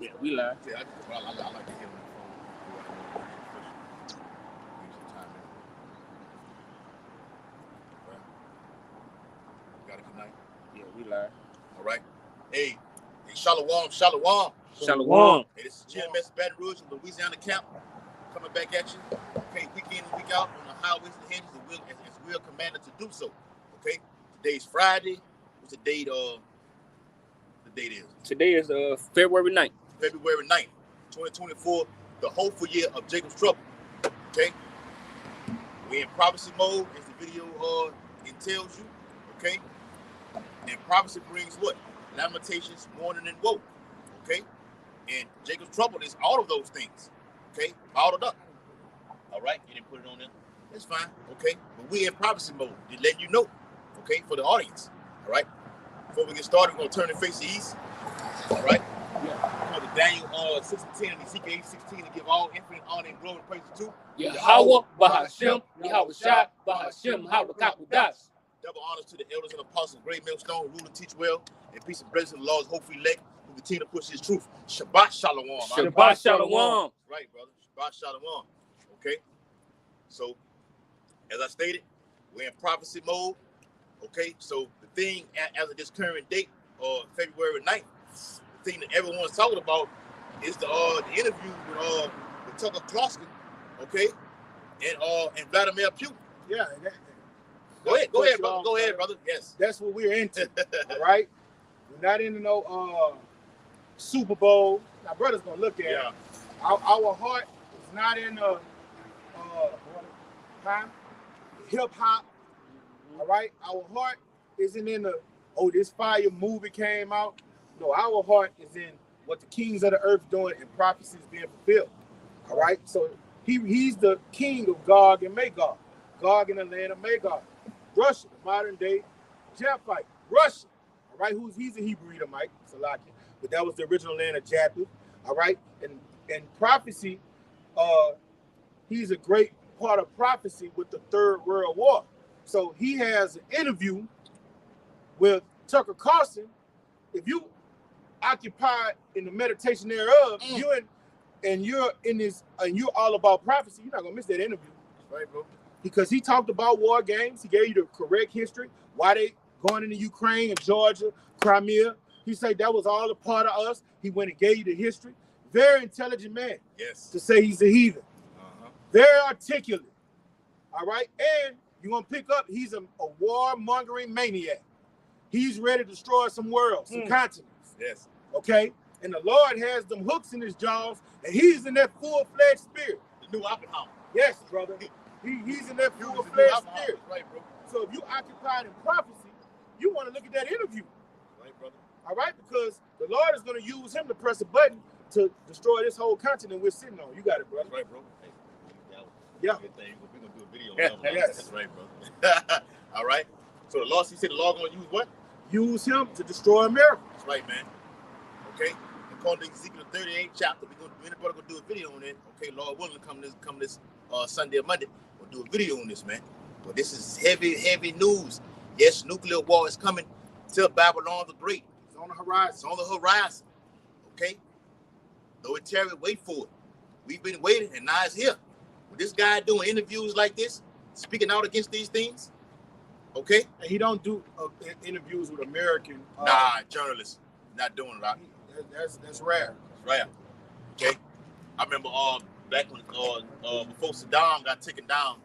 Yeah, we live. Yeah, I like to hear on the phone. Give some time in. Right. You got a good night? Yeah, we live. All right. Hey, Shalom, Shalom. Shalom. Hey, this is GMS Baton Rouge in Louisiana camp. Coming back at you. Okay, week in and week out on the highways and hedges as we are commanded to do so. Okay, today's Friday. What's the date? The date is? Today is February 9th. February 9th, 2024. The hopeful year of Jacob's trouble. Okay, we're in prophecy mode, as the video entails you. Okay, and prophecy brings what? Lamentations, mourning, and woe. Okay, and Jacob's trouble is all of those things. Okay, bottled up. All right, you didn't put it on there. That's fine. Okay, but we're in prophecy mode. Just letting you know. Okay, for the audience. All right. Before we get started, we're gonna turn and face the east. All right. Yeah. You know, the Daniel 6:10 and Ezekiel 8:16 to give all infinite honor and glory and praise to Yahweh, Bahashem, Yahweh Shai, Bahashem, Hawakakudas. Double honors to the elders and apostles, great millstone, who rule and teach well, and peace and blessings to the Lord's hopeful elect, who continue to push his truth. Shabbat Shalom. Shabbat Shalom. Right, brother. Shabbat Shalom. Okay. So, as I stated, we're in prophecy mode. Okay. So the thing as of this current date, February 9th, the thing that everyone's talking about is the interview with Tucker Carlson, okay, and Vladimir Putin. Yeah. Go ahead, brother. Go ahead, brother. Yes. That's what we're into. All right. We're not into no Super Bowl. Now, brother's gonna look at it. Our heart is not in hip hop. All right. Our heart isn't in this fire movie came out. No, our heart is in what the kings of the earth doing and prophecies being fulfilled. All right. So he's the king of Gog and Magog. Gog in the land of Magog. Russia, the modern day Japhite. Russia. All right. He's a Hebrew Edomite, Salakia, but that was the original land of Japheth. All right. And prophecy, he's a great part of prophecy with the Third World War. So he has an interview with Tucker Carlson. If you occupied in the meditation thereof, you're in this, and you're all about prophecy, you're not gonna miss that interview. Right, bro. Because he talked about war games. He gave you the correct history, why they going into Ukraine and Georgia, Crimea. He said that was all a part of us. He went and gave you the history. Very intelligent man. Yes. To say he's a heathen. Very articulate. All right. And you're going to pick up, he's a warmongering maniac. He's ready to destroy some worlds, some continents. Yes. Okay. And the Lord has them hooks in his jaws, and he's in that full-fledged spirit. The new Oppenheimer. Yes, brother. He's in that full-fledged spirit. Right, bro. So if you occupied in prophecy, you want to look at that interview. Right, brother. All right, because the Lord is going to use him to press a button to destroy this whole continent we're sitting on. You got it, brother. That's right, bro. Hey, yeah. Good thing. We're going to do a video on that. Yes. That's right, bro. All right. So he said the Lord going to use what? Use him to destroy America. That's right, man. Okay. According to Ezekiel 38th chapter, me and the brother going to do a video on it. Okay, Lord willing, come this Sunday or Monday. We'll do a video on this, man. But this is heavy news. Yes, nuclear war is coming to Babylon the Great. It's on the horizon. It's on the horizon. Okay? Though it tarry, wait for it. We've been waiting, and now it's here. With this guy doing interviews like this, speaking out against these things, okay? And he don't do interviews with American journalists. Not doing it, right? That's rare. That's rare. Okay? I remember back when before Saddam got taken down,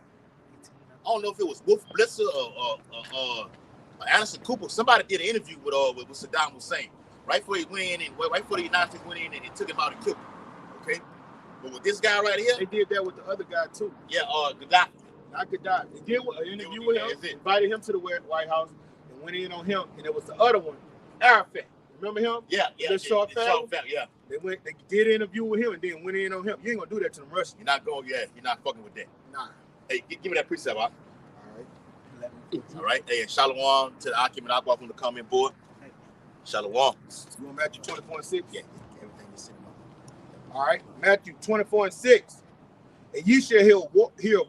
I don't know if it was Wolf Blitzer or Anderson Cooper. Somebody did an interview with Saddam Hussein right before he went in, and right before the United States went in and took him out and killed him. Okay, but with this guy right here, they did that with the other guy too. Yeah, Gaddafi. Not Gaddafi. They did an interview with him, invited him to the White House, and went in on him. And it was the other one, Arafat. Remember him? Yeah. The short fella. Yeah. They did an interview with him and then went in on him. You ain't gonna do that to them Russians. You're not going. Yeah, you're not fucking with that. Nah. Hey, give me that precept, huh? All right. Hey, Shalom to the Akim and Aqua from the comment board. Shalom. You want Matthew 24:6? Yeah, everything is sitting on. All right, Matthew 24:6. And you shall hear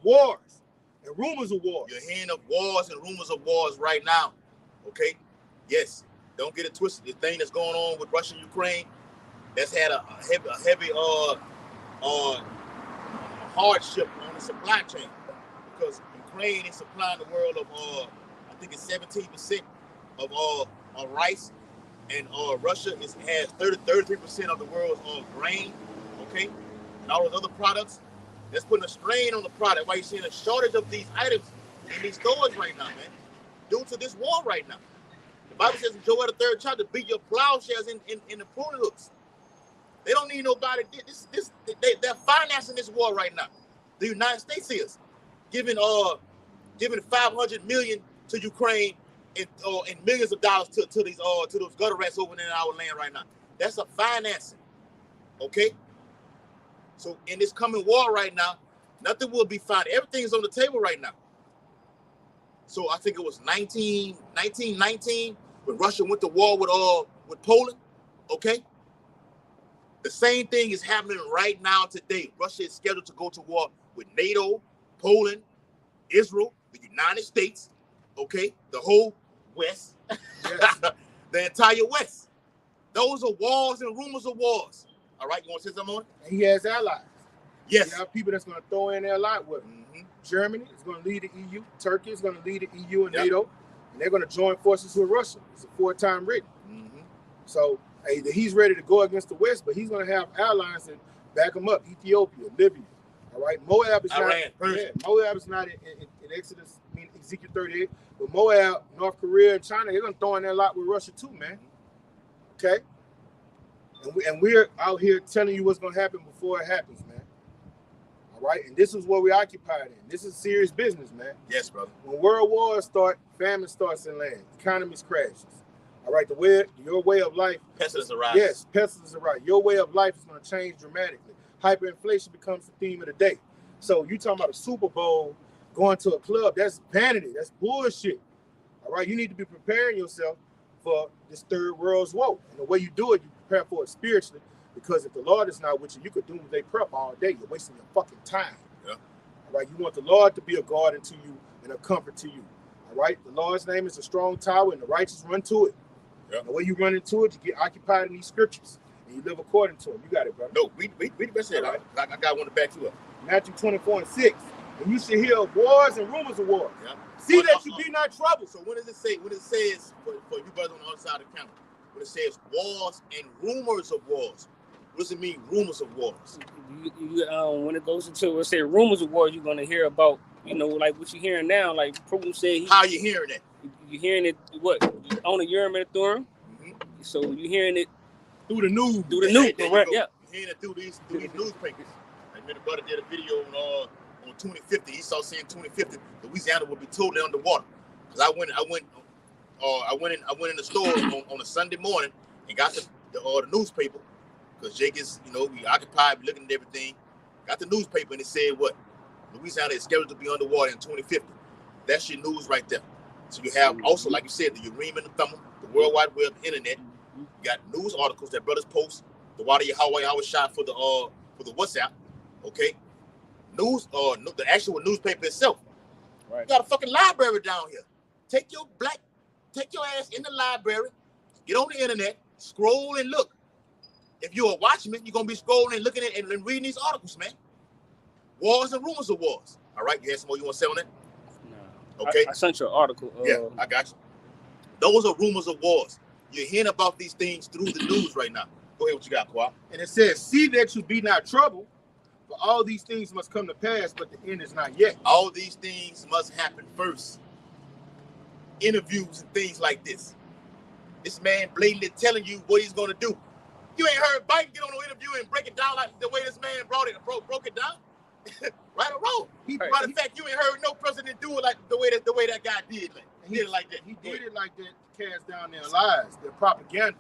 wars and rumors of wars. You're hearing of wars and rumors of wars right now. Okay? Yes. Don't get it twisted. The thing that's going on with Russia and Ukraine, that's had a heavy hardship on the supply chain, because Ukraine is supplying the world of I think it's 17% of rice, and Russia has 33% of the world's grain, okay, and all those other products. That's putting a strain on the product. Why you seeing a shortage of these items in these stores right now, man, due to this war right now. The Bible says in Joel the 3rd chapter, beat your plowshares in the pruning hooks. They don't need nobody. They're financing this war right now. The United States is giving 500 million to Ukraine and millions of dollars to those gutter rats over in our land right now. That's a financing, okay? So in this coming war right now, nothing will be fine. Everything's on the table right now. So I think it was 1919 when Russia went to war with Poland, okay? The same thing is happening right now today. Russia is scheduled to go to war with NATO, Poland, Israel, the United States, okay? The whole West, yes. The entire West. Those are wars and rumors of wars. All right, you want to say something on it? And he has allies. Yes. You have people that's going to throw in there a lot with him. Mm-hmm. Germany is going to lead the EU. Turkey is going to lead the EU and NATO. And they're going to join forces with Russia. It's a 4-time rating. Mm-hmm. So he's ready to go against the West, but he's going to have allies that back him up. Ethiopia, Libya. All right. Moab is Moab is not in Exodus, I mean Ezekiel 38. But Moab, North Korea, and China, they're going to throw in there a lot with Russia too, man. Okay? And we're out here telling you what's going to happen before it happens, man. All right? And this is what we're occupied in. This is serious business, man. Yes, brother. When world wars start, famine starts in land. Economies crashes. All right? Your way of life. Pestilence arrives. Yes, pestilence arrives. Your way of life is going to change dramatically. Hyperinflation becomes the theme of the day. So you talking about a Super Bowl, going to a club, that's vanity. That's bullshit. All right? You need to be preparing yourself for this third world's woe. And the way you do it, you prepare for it spiritually, because if the Lord is not with you, you could doomsday prep all day. You're wasting your fucking time. Yeah. All right, you want the Lord to be a guardian to you and a comfort to you. All right, the Lord's name is a strong tower, and the righteous run to it. Yeah. And the way you run into it, you get occupied in these scriptures, and you live according to them. You got it, brother. No, we the best of it. Right. I got one to back you up. Matthew 24:6. And you should hear of wars and rumors of wars. Yeah. See that you be not troubled. So what does it say? What it says for you brothers on the other side of the camera? When it says wars and rumors of wars, what does it mean, rumors of wars? When it goes into, let's say, rumors of wars, you're going to hear about, like what you're hearing now. Like Putin said. How are you hearing that? You're hearing it, what? On the Urim and the Thummim. Mm-hmm. So you're hearing it through the news. Through the news, right? Yeah. You're hearing it through these newspapers. Like, my brother did a video on 2050. He saw saying 2050, Louisiana will be totally underwater. Because I went in the store on a Sunday morning and got the newspaper, because Jake is, we occupied, we looking at everything. Got the newspaper and it said what? Louisiana is scheduled to be underwater in 2050. That's your news right there. So you have also, like you said, the Urim and the Thummim, the World Wide Web, internet. You got news articles that brothers post. The Water Yahweh I was shot for the WhatsApp. Okay. The actual newspaper itself. Right. You got a fucking library down here. Take your ass in the library, get on the internet, scroll and look. If you're a watchman, you're gonna be scrolling and looking at and reading these articles, man. Wars and rumors of wars. All right, you have some more you want to say on that? No. Okay. I sent you an article. Yeah, I got you. Those are rumors of wars. You're hearing about these things through the news right now. Go ahead, what you got, Kwa? And it says, see that you be not troubled, for all these things must come to pass, but the end is not yet. All these things must happen first. Interviews and things like this. This man blatantly telling you what he's going to do. You ain't heard Biden get on an interview and break it down like the way this man broke it down. Right or wrong? Matter of fact, you ain't heard no president do it like the way that guy did. Man. He did it like that. He did it like that to cast down their lies, their propaganda.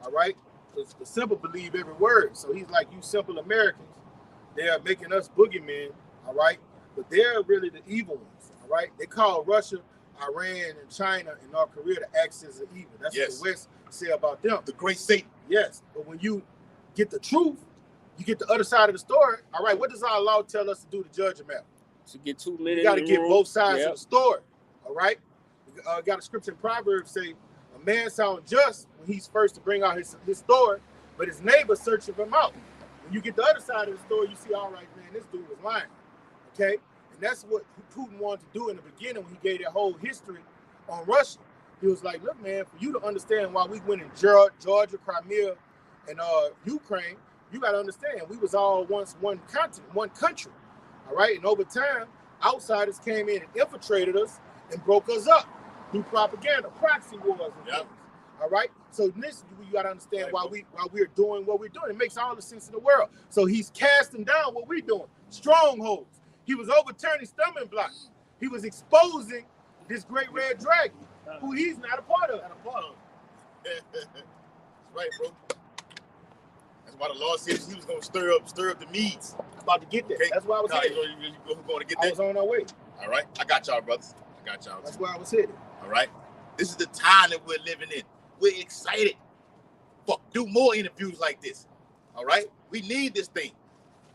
All right? Because the simple believe every word. So he's like, you simple Americans, they are making us boogeymen, all right? But they're really the evil ones, all right? They call Russia, Iran, and China, and North Korea the axis of evil. That's what the West say about them. The great Satan. Yes, but when you get the truth, you get the other side of the story. All right, what does our law tell us to do to judge a matter? To get 2 minutes. You got to get both sides of the story. All right, got a scripture in Proverbs say, a man sounds just when he's first to bring out his story, but his neighbor searching him out. When you get the other side of the story, you see, all right, man, this dude was lying. Okay? And that's what Putin wanted to do in the beginning when he gave that whole history on Russia. He was like, look, man, for you to understand why we went in Georgia, Crimea, and Ukraine, you got to understand, we was all once one continent, one country. All right? And over time, outsiders came in and infiltrated us and broke us up through propaganda, proxy wars, and things. All right. So this, you got to understand why we're doing what we're doing. It makes all the sense in the world. So he's casting down what we're doing, strongholds. He was overturning stumbling blocks. He was exposing this great red dragon, who he's not a part of. That's right, bro. That's why the Lord said he was going to stir up the Medes. I'm about to get there. Okay. That's why I was headed. You're going to get there? I was on our way. All right. I got y'all, brothers. I got y'all. That's where I was headed. All right. This is the time that we're living in. We're excited. Do more interviews like this. All right. We need this thing.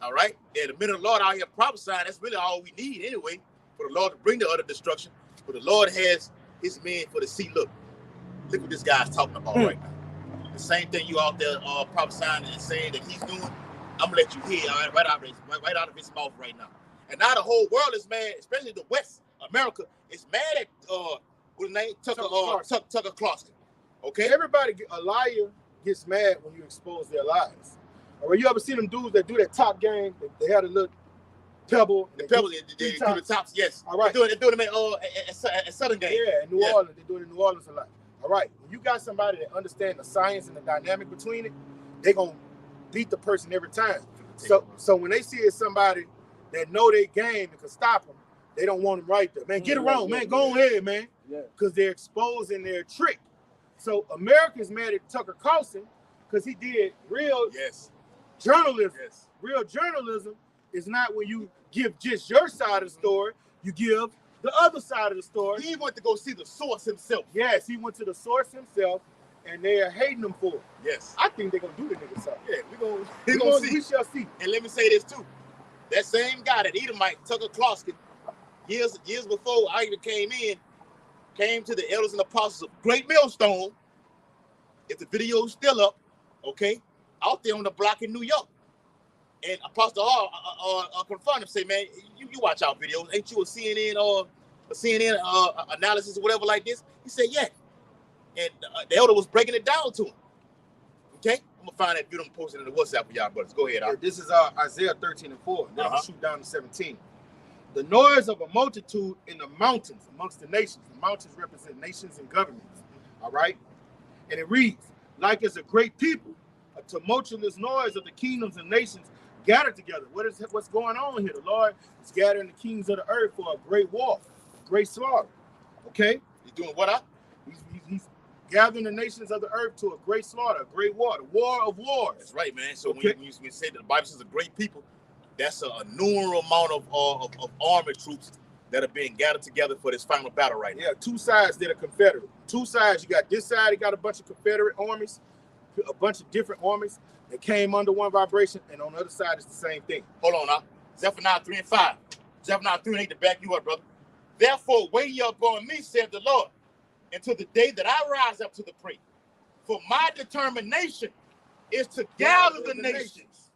All right. And the minute the Lord out here prophesying, that's really all we need anyway, for the Lord to bring the utter destruction. But the Lord has his men for the sea. Look what this guy's talking about right now. The same thing you out there prophesying and saying that he's doing, I'm gonna let you hear right out of his mouth right now. And now the whole world is mad, especially the West America is mad at what's his name? Tucker Carlson. Okay, everybody, a liar gets mad when you expose their lies. All right, you ever seen them dudes that do that top game? They had a little pebble. The pebble, they do the tops. Yes. All right. They're doing them at Southern game. Yeah, in New Orleans. They do it in New Orleans a lot. All right. When you got somebody that understands the science and the dynamic between it, they're gonna beat the person every time. So when they see it's somebody that know their game and can stop them, they don't want them right there. Man, get around, man. Go ahead, man. Yeah. Because they're exposing their trick. So Americans mad at Tucker Carlson because he did real journalism. Yes. Real journalism is not when you give just your side of the story, you give the other side of the story. He went to go see the source himself. Yes, he went to the source himself, and they are hating him for it. Yes. I think they're going to do the nigga something. Yeah, we're gonna see. We shall see. And let me say this too. That same guy, that Edomite, Tucker Carlson, years before I even came to the elders and apostles of Great Millstone. If the video is still up, okay, out there on the block in New York. And Apostle R confronted him, say, man, you watch our videos. Ain't you a CNN analysis or whatever like this? He said, yeah. And the elder was breaking it down to him. Okay? I'm going to find that video and post it in the WhatsApp for y'all brothers. Go ahead. This is Isaiah 13:4. Then I'll shoot down to 17. The noise of a multitude in the mountains amongst the nations. The mountains represent nations and governments. All right? And it reads, like as a great people, a tumultuous noise of the kingdoms and nations gathered together. What's going on here? The Lord is gathering the kings of the earth for a great war, a great slaughter. Okay? He's doing what up? He's gathering the nations of the earth to a great slaughter, a great war, the war of wars. That's right, man. So when you say that the Bible says a great people, that's a numerous amount of army troops that are being gathered together for this final battle right now. Yeah, two sides that are Confederate. Two sides. You got this side, you got a bunch of Confederate armies, a bunch of different armies that came under one vibration, and on the other side, it's the same thing. Hold on now. Zephaniah 3:5. Zephaniah 3:8 to back you up, brother. Therefore, wait ye upon me, saith the Lord, until the day that I rise up to the prey. For my determination is to gather the nations.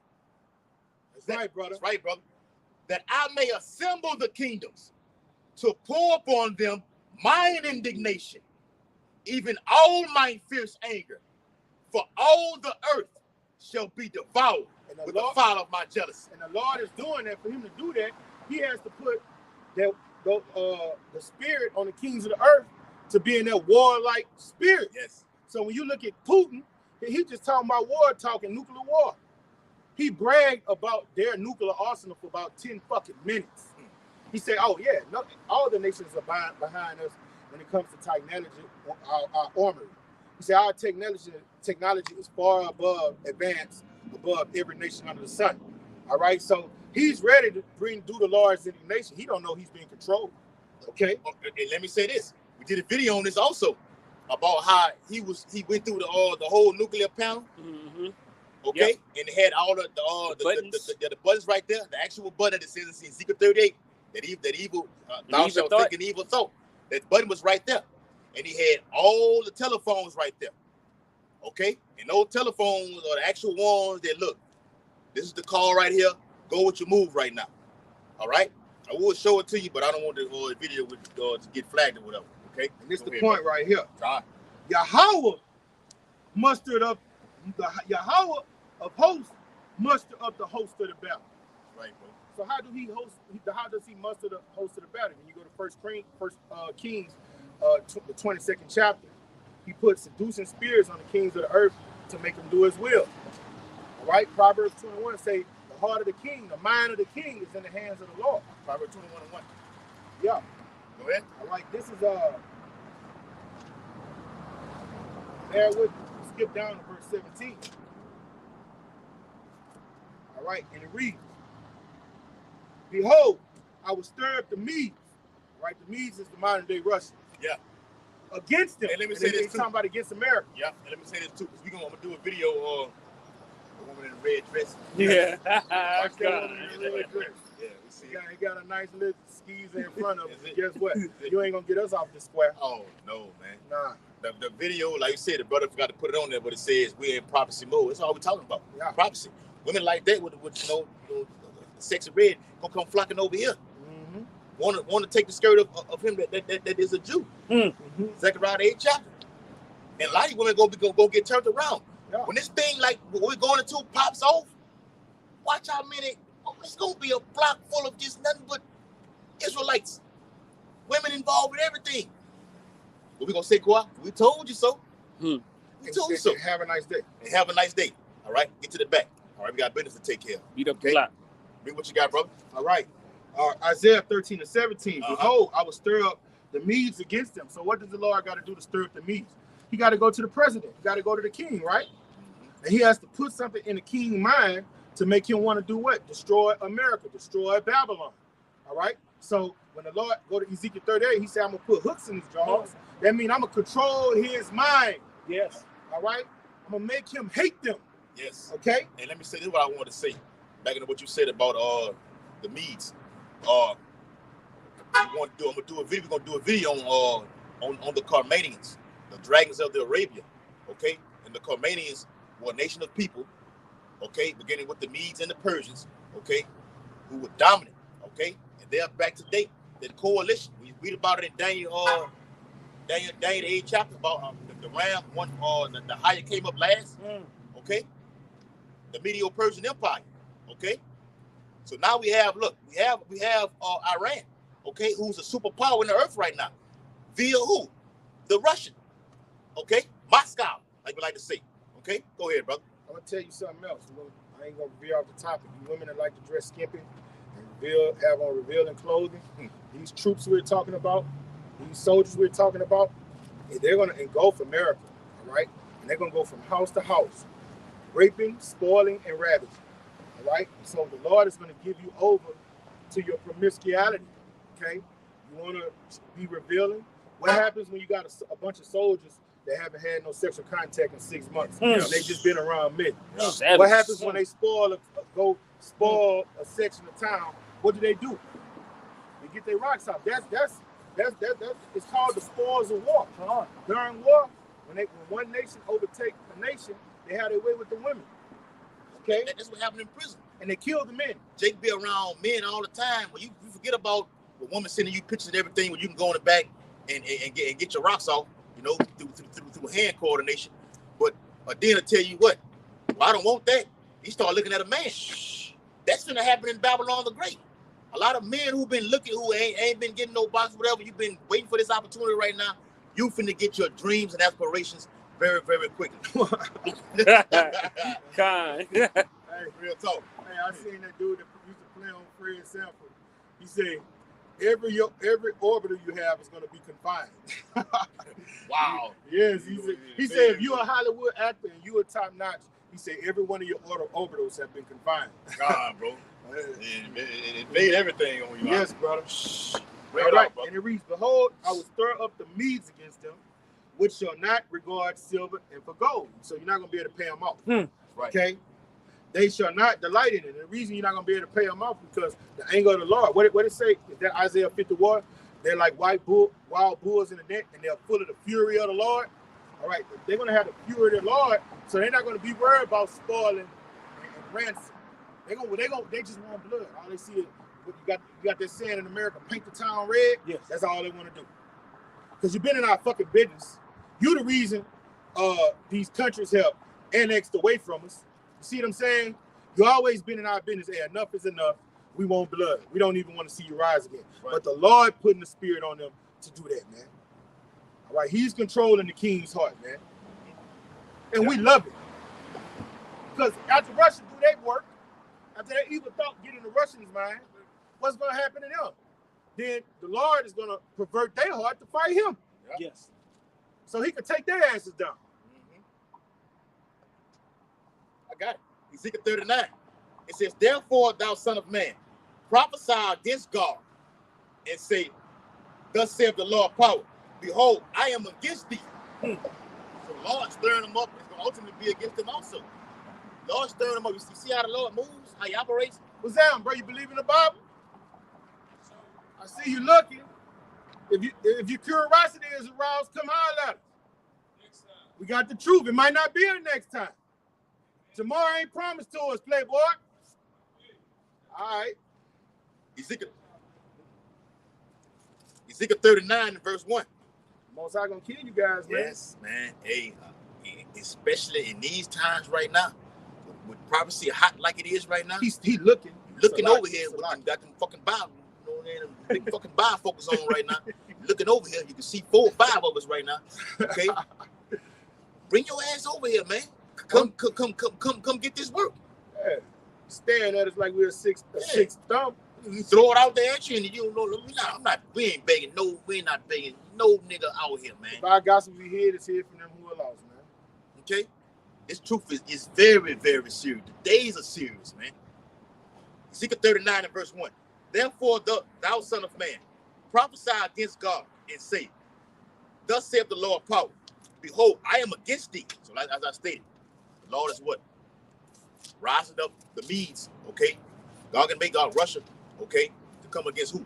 That's right, brother. That's right, brother. That I may assemble the kingdoms to pour upon them mine indignation, even all my fierce anger. For all the earth shall be devoured with the fire of my jealousy. And the Lord is doing that. For him to do that, he has to put the spirit on the kings of the earth to be in that warlike spirit. Yes. So when you look at Putin, he just talking about war talk and nuclear war. He bragged about their nuclear arsenal for about 10 fucking minutes. He said, oh yeah, no, all the nations are behind us when it comes to technology, our armory. He said our technology is far above advanced, above every nation under the sun. All right, so he's ready to do the Lord's indignation. He don't know he's being controlled. Okay. And let me say this: we did a video on this also about how he went through the whole nuclear panel. Mm-hmm. Okay, yep. And it had all the buttons right there, the actual button that says in Ezekiel 38 that evil thou shalt think an evil thought. That button was right there, and he had all the telephones right there. Okay? And those telephones are the actual ones that look. This is the call right here. Go with your move right now. All right? I will show it to you, but I don't want the video to get flagged or whatever. Okay? And this is the point right here. Right. Yahweh mustered up Yahweh of hosts muster up the host of the battle. Right, bro. So how does he muster the host of the battle? When you go to First Kings, the 22nd chapter, he put seducing spirits on the kings of the earth to make them do his will. All right, Proverbs 21 say the heart of the king, the mind of the king is in the hands of the Lord. Proverbs 21:1. Yeah. Go ahead. All right, this is bear with me. Skip down to verse 17. All right, and it reads, behold, I will stir up the Medes. Right, the Medes is the modern day Russians. Yeah. Against them. And let me say this too. Talking about against America. Yeah, and let me say this too, because I'm gonna do a video of a woman in a red dress. Yeah. Watch that woman in a red dress. Yeah, we see. He got a nice little skis in front of him. Is it? Guess what? You ain't gonna get us off the square. Oh no, man. Nah. The video, like you said, the brother forgot to put it on there, but it says we're in prophecy mode. That's all we're talking about. Yeah. Prophecy. Women like that with sexy red gonna come flocking over here. Mm-hmm. Want to take the skirt of him that is a Jew. Mm-hmm. Zechariah 8th chapter. And a lot of women go get turned around. Yeah. When this thing like what we're going into pops off, watch how many. It's gonna be a block full of just nothing but Israelites, women involved with everything. What we gonna say, Kwa? We told you so. We told you so. Have a nice day. And have a nice day. All right, get to the back. All right, we got business to take care of. Beat up the block. Bring what you got, brother. All right. Isaiah 13 and 17. Behold, I will stir up the Medes against them. So what does the Lord got to do to stir up the Medes? He got to go to the president. He got to go to the king, right? And he has to put something in the king's mind to make him want to do what? Destroy America, destroy Babylon. All right? So when the Lord go to Ezekiel 38, he said, I'm going to put hooks in his jaws. That means I'm going to control his mind. Yes. All right? I'm going to make him hate them. Yes. Okay? And let me say this is what I wanted to say. Back into what you said about the Medes. I'm gonna do a video. We're gonna do a video on the Carmanians, the dragons of the Arabia. Okay? And the Carmanians were a nation of people, okay, beginning with the Medes and the Persians, okay, who were dominant, okay? And they're back to date. The coalition. We read about it in Daniel the 8th chapter about the ram one the higher came up last. Okay? The Medo-Persian Empire. Okay? So now we have Iran, okay, who's a superpower in the earth right now. Via who? The Russian. Okay? Moscow, like we like to say. Okay? Go ahead, brother. I'm gonna tell you something else. I ain't gonna veer off the topic. You women that like to dress skimpy and have on revealing clothing. These troops we're talking about, these soldiers we're talking about, they're gonna engulf America, all right? And they're gonna go from house to house, raping, spoiling, and ravaging. All right, so the Lord is going to give you over to your promiscuity. Okay, you want to be revealing. What happens when you got a bunch of soldiers that haven't had no sexual contact in 6 months? They just been around men. What happens when they spoil a section of town? What do? They get their rocks out. That's it's called the spoils of war. During war, when one nation overtake a nation, they have their way with the women. Okay, that's what happened in prison. And they killed the men. Jake be around men all the time. Well, you forget about the woman sending you pictures and everything where you can go in the back and get your rocks off, you know, through hand coordination. But then I tell you what, well, I don't want that. You start looking at a man. That's gonna happen in Babylon the Great. A lot of men who've been looking, who ain't been getting no box, whatever. You've been waiting for this opportunity right now. You finna get your dreams and aspirations very, very quickly. Kind. Hey, real talk. Hey, I seen that dude that used to play on Fred Sanford. He said, every orbiter you have is going to be confined. Wow. Yes, he said if you're a Hollywood actor and you're top notch, he said every one of your orbitals have been confined. God, bro. It made everything on you. Yes, brother. All right. And it reads, behold, I will stir up the Medes against them, which shall not regard silver and for gold. So you're not going to be able to pay them off. Right. Okay? They shall not delight in it. And the reason you're not going to be able to pay them off because the anger of the Lord. What it say? Is that Isaiah 51? They're like wild bulls in the net, and they're full of the fury of the Lord. All right, they're gonna have the purity of the Lord, so they're not gonna be worried about spoiling and ransom. They just want blood. All they see is you got that saying in America, paint the town red. Yes. That's all they want to do. Because you've been in our fucking business. You the reason these countries have annexed away from us. You see what I'm saying? You always been in our business. Hey, enough is enough. We want blood. We don't even want to see you rise again. Right. But the Lord putting the spirit on them to do that, man. All right, he's controlling the king's heart, man. And we love it. Because after Russians do their work, after that evil thought get in the Russians' mind, what's going to happen to them? Then the Lord is going to pervert their heart to fight him. Yeah. Yes. So he can take their asses down. I got it. Ezekiel 39. It says, therefore, thou son of man, prophesy against God and say, thus saith the Lord power, behold, I am against thee. So the Lord stirring them up. It's going to ultimately be against them also. The Lord stirring them up. You see how the Lord moves, how he operates? What's that, bro? You believe in the Bible? I see you looking. If your curiosity is aroused, come holler at us. We got the truth. It might not be here next time. Tomorrow ain't promised to us, playboy. All right. Ezekiel 39 and verse 1. Most High gonna kill you guys, man. Yes, man. Hey, especially in these times right now, with prophecy hot like it is right now. He looking. Looking over here, got them fucking Bible, big fucking bifocals on right now. Looking over here, you can see 4 or 5 of us right now. Okay, bring your ass over here, man. Come get this work. Yeah. Staring at us like we're a sixth thumb. You throw it out there at you, and you don't know. We ain't begging. No, we're not begging. No nigga out here, man. If our gospel we hear, it's here from them who are lost, man. Okay, this truth is very, very serious. The days are serious, man. Ezekiel 39 and verse 1. Therefore, thou son of man, prophesy against God and say, thus saith the Lord power, behold, I am against thee. So as I stated, the Lord is what? Rising up the Medes, okay? God can make out Russia, okay, to come against who?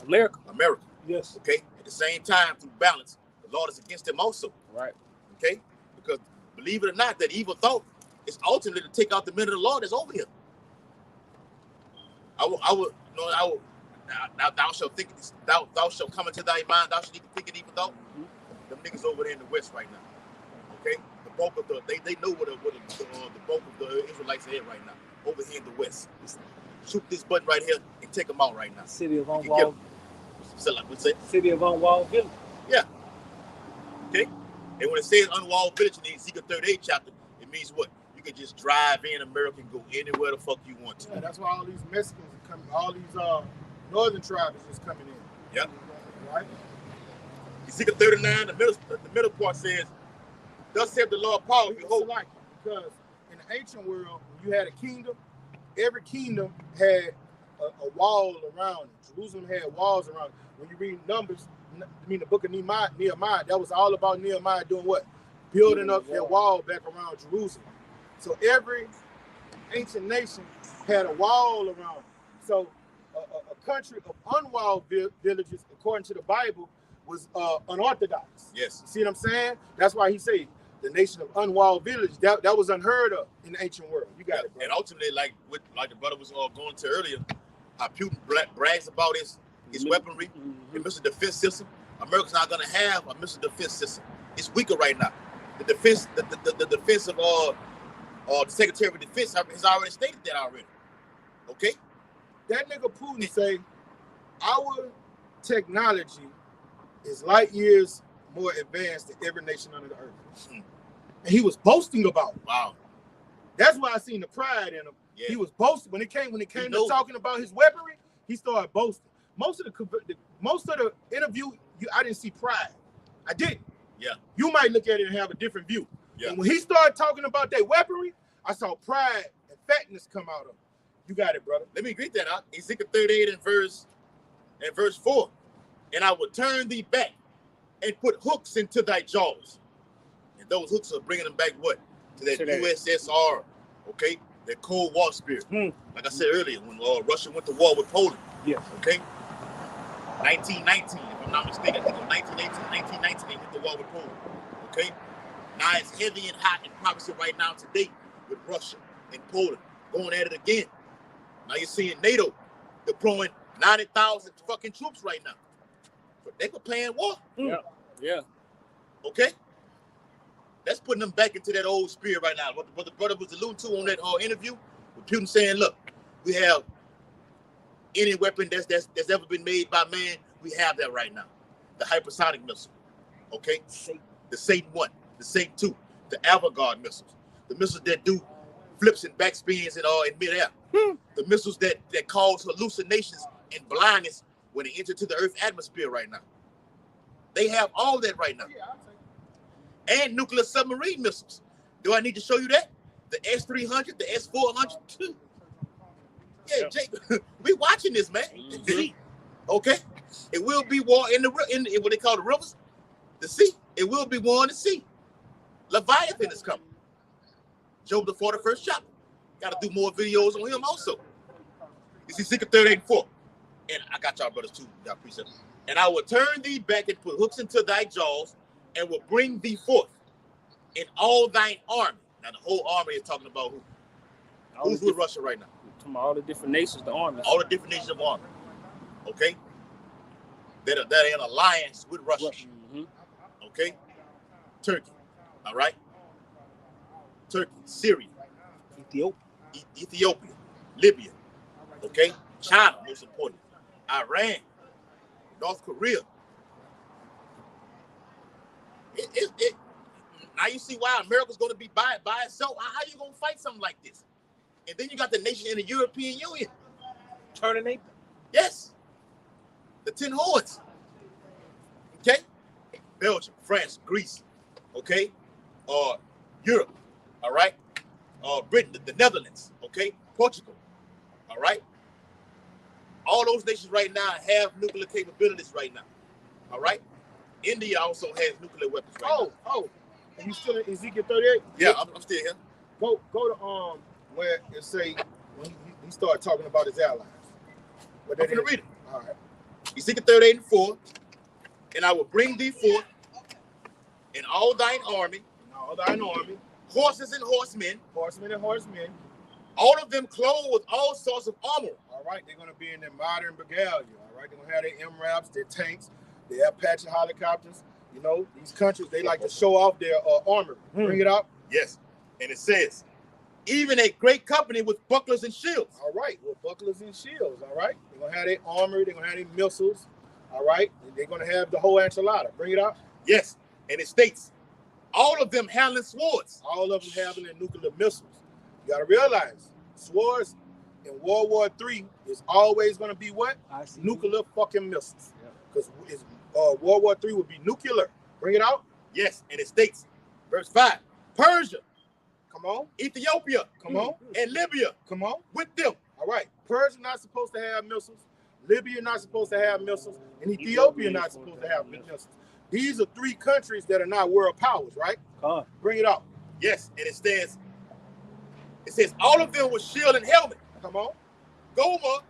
America. Yes. Okay? At the same time, through balance, the Lord is against them also. Right. Okay? Because believe it or not, that evil thought is ultimately to take out the men of the Lord that's over here. Thou shalt think this, thou shalt come into thy mind, thou shalt even think it even thought. Them niggas over there in the West right now. Okay? The bulk of they know what the bulk of the Israelites are here right now. Over here in the West. Shoot this button right here and take them out right now. City of Unwalled. City of Unwalled Village. Yeah. Okay? And when it says Unwalled Village in the Ezekiel 38 chapter, it means what? You can just drive in America and go anywhere the fuck you want to. Yeah, that's why all these Mexicans are coming, all these northern tribes is just coming in. Yep. Right? Ezekiel 39, the middle part says, thus saith the Lord power, behold. Like, because in the ancient world, when you had a kingdom, every kingdom had a wall around it. Jerusalem had walls around it. When you read Numbers, the book of Nehemiah, that was all about Nehemiah doing what? Building up that wall back around Jerusalem. So every ancient nation had a wall around it. So a country of unwalled villages, according to the Bible, was unorthodox. Yes. See what I'm saying? That's why he said the nation of unwalled village. That was unheard of in the ancient world. You got it, bro. And ultimately, like the brother was going to earlier, how Putin brags about his weaponry, and missile defense system. America's not gonna have a missile defense system. It's weaker right now. The defense of the Secretary of Defense has already stated that already. Okay? That nigga Putin say our technology is light years more advanced than every nation under the earth. And he was boasting about it. Wow. That's why I seen the pride in him. Yeah. He was boasting when it came to talking about his weaponry. He started boasting. Most of the interview, I didn't see pride. I didn't. Yeah. You might look at it and have a different view. Yeah. And when he started talking about that weaponry, I saw pride and fatness come out of him. You got it, brother. Let me read that out. Ezekiel 38 and verse 4. And I will turn thee back and put hooks into thy jaws. And those hooks are bringing them back what? To that USSR, okay? That Cold War spirit. Like I said earlier, when Russia went to war with Poland. Yes. Okay? 1919, if I'm not mistaken. I think it was 1918, 1919, they went to war with Poland. Okay? Now it's heavy and hot in prophecy right now today with Russia and Poland going at it again. Now you're seeing NATO deploying 90,000 fucking troops right now. But they preparing war. Yeah. Yeah. Okay? That's putting them back into that old spirit right now. What the brother was alluding to on that interview with Putin saying, look, we have any weapon that's ever been made by man, we have that right now. The hypersonic missile. Okay? The Satan 1, the Satan 2, the Avangard missiles, the missiles that do flips and backspins in midair, the missiles that cause hallucinations and blindness when they enter to the Earth's atmosphere right now. They have all that right now. And nuclear submarine missiles. Do I need to show you that? The S-300, the S-400 too. Yeah, Jake, we watching this, man. Okay? It will be war in what they call the rivers, the sea. It will be war in the sea. Leviathan is coming. Job the 41st chapter. Got to do more videos on him also. You see, Ezekiel 38 and 4. And I got y'all brothers too, y'all precept. And I will turn thee back and put hooks into thy jaws and will bring thee forth in all thine army. Now the whole army is talking about who? Who's with Russia right now? From all the different nations, the armies. All the different nations of army. Okay? That are in alliance with Russia. Okay? Turkey. All right? Turkey, Syria, Ethiopia, Libya, okay? China, most important, Iran, North Korea. Now you see why America's going to be by itself. How you going to fight something like this? And then you got the nation in the European Union. Terminate. Yes. The 10 horns. Okay? Belgium, France, Greece, okay? Europe, all right? Britain, the Netherlands, okay? Portugal, all right? All those nations right now have nuclear capabilities right now, all right? India also has nuclear weapons right now. Oh, are you still in Ezekiel 38? Yeah, I'm still here. Go to where it say when he started talking about his allies. I'm going to read it. All right. Ezekiel 38 and 4. And I will bring thee forth in all thine army, horses and horsemen, all of them clothed with all sorts of armor. All right, they're going to be in their modern regalia. All right, they're going to have their MRAPs, their tanks, their Apache helicopters. You know, these countries, they like to show off their armor. Bring it out. Yes, and it says, even a great company with bucklers and shields. All right, with bucklers and shields. All right, they're going to have their armor, they're going to have their missiles. All right, they're going to have the whole enchilada. Bring it out. Yes, and it states, all of them handling swords. All of them having their nuclear missiles. You got to realize, swords in World War III is always going to be what? Nuclear fucking missiles. Because World War III would be nuclear. Bring it out. Yes, and it states, verse 5, Persia. Come on. Ethiopia. Come on. And Libya. Come on. With them. All right. Persia not supposed to have missiles. Libya not supposed to have missiles. And Ethiopia not supposed to have missiles. These are 3 countries that are not world powers, right? Bring it out. Yes, and it says all of them with shield and helmet. Come on. Gomer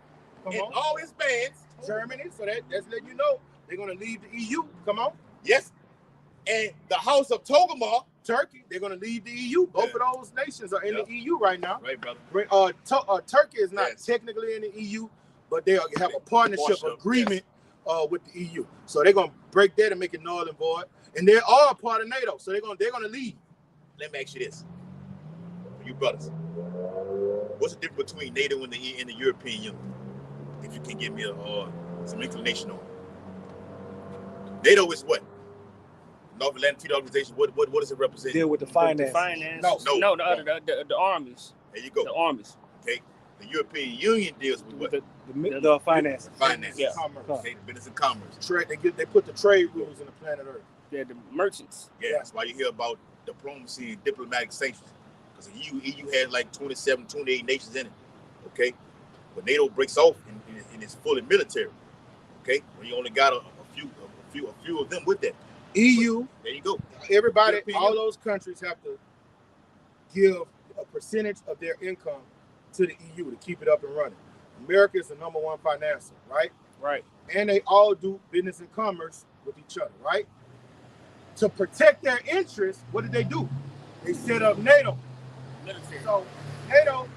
and all his bands. Germany, so that's letting you know they're going to leave the EU. Come on. Yes. And the house of Togarmah. Turkey, they're going to leave the EU. Both of those nations are in the EU right now. Right, brother. Turkey is not technically in the EU, but they have a partnership agreement with the EU. So they're going to break that and make it null and void. And they are a part of NATO, so they're going to leave. Let me ask you this. For you brothers, what's the difference between NATO and the European Union? If you can give me some inclination on it. NATO is what? North Atlantic Treaty Organization. What does it represent? Deal with the finance. No, the armies. There you go. The armies. Okay. The European Union deals with what? The finance. Finance. Yeah. Commerce. Okay, business and commerce. Trade. They put the trade rules in the planet Earth. They're the merchants. Yeah, that's why you hear about diplomacy and diplomatic sanctions. Because the EU has like 27, 28 nations in it. Okay. But NATO breaks off and it's fully military. Okay. When you only got a few of them with that. EU. There you go. Everybody, all those countries have to give a percentage of their income to the EU to keep it up and running. America is the #1 financer, right? Right. And they all do business and commerce with each other, right? to protect their interests, what did they do? They set up NATO. Military. So NATO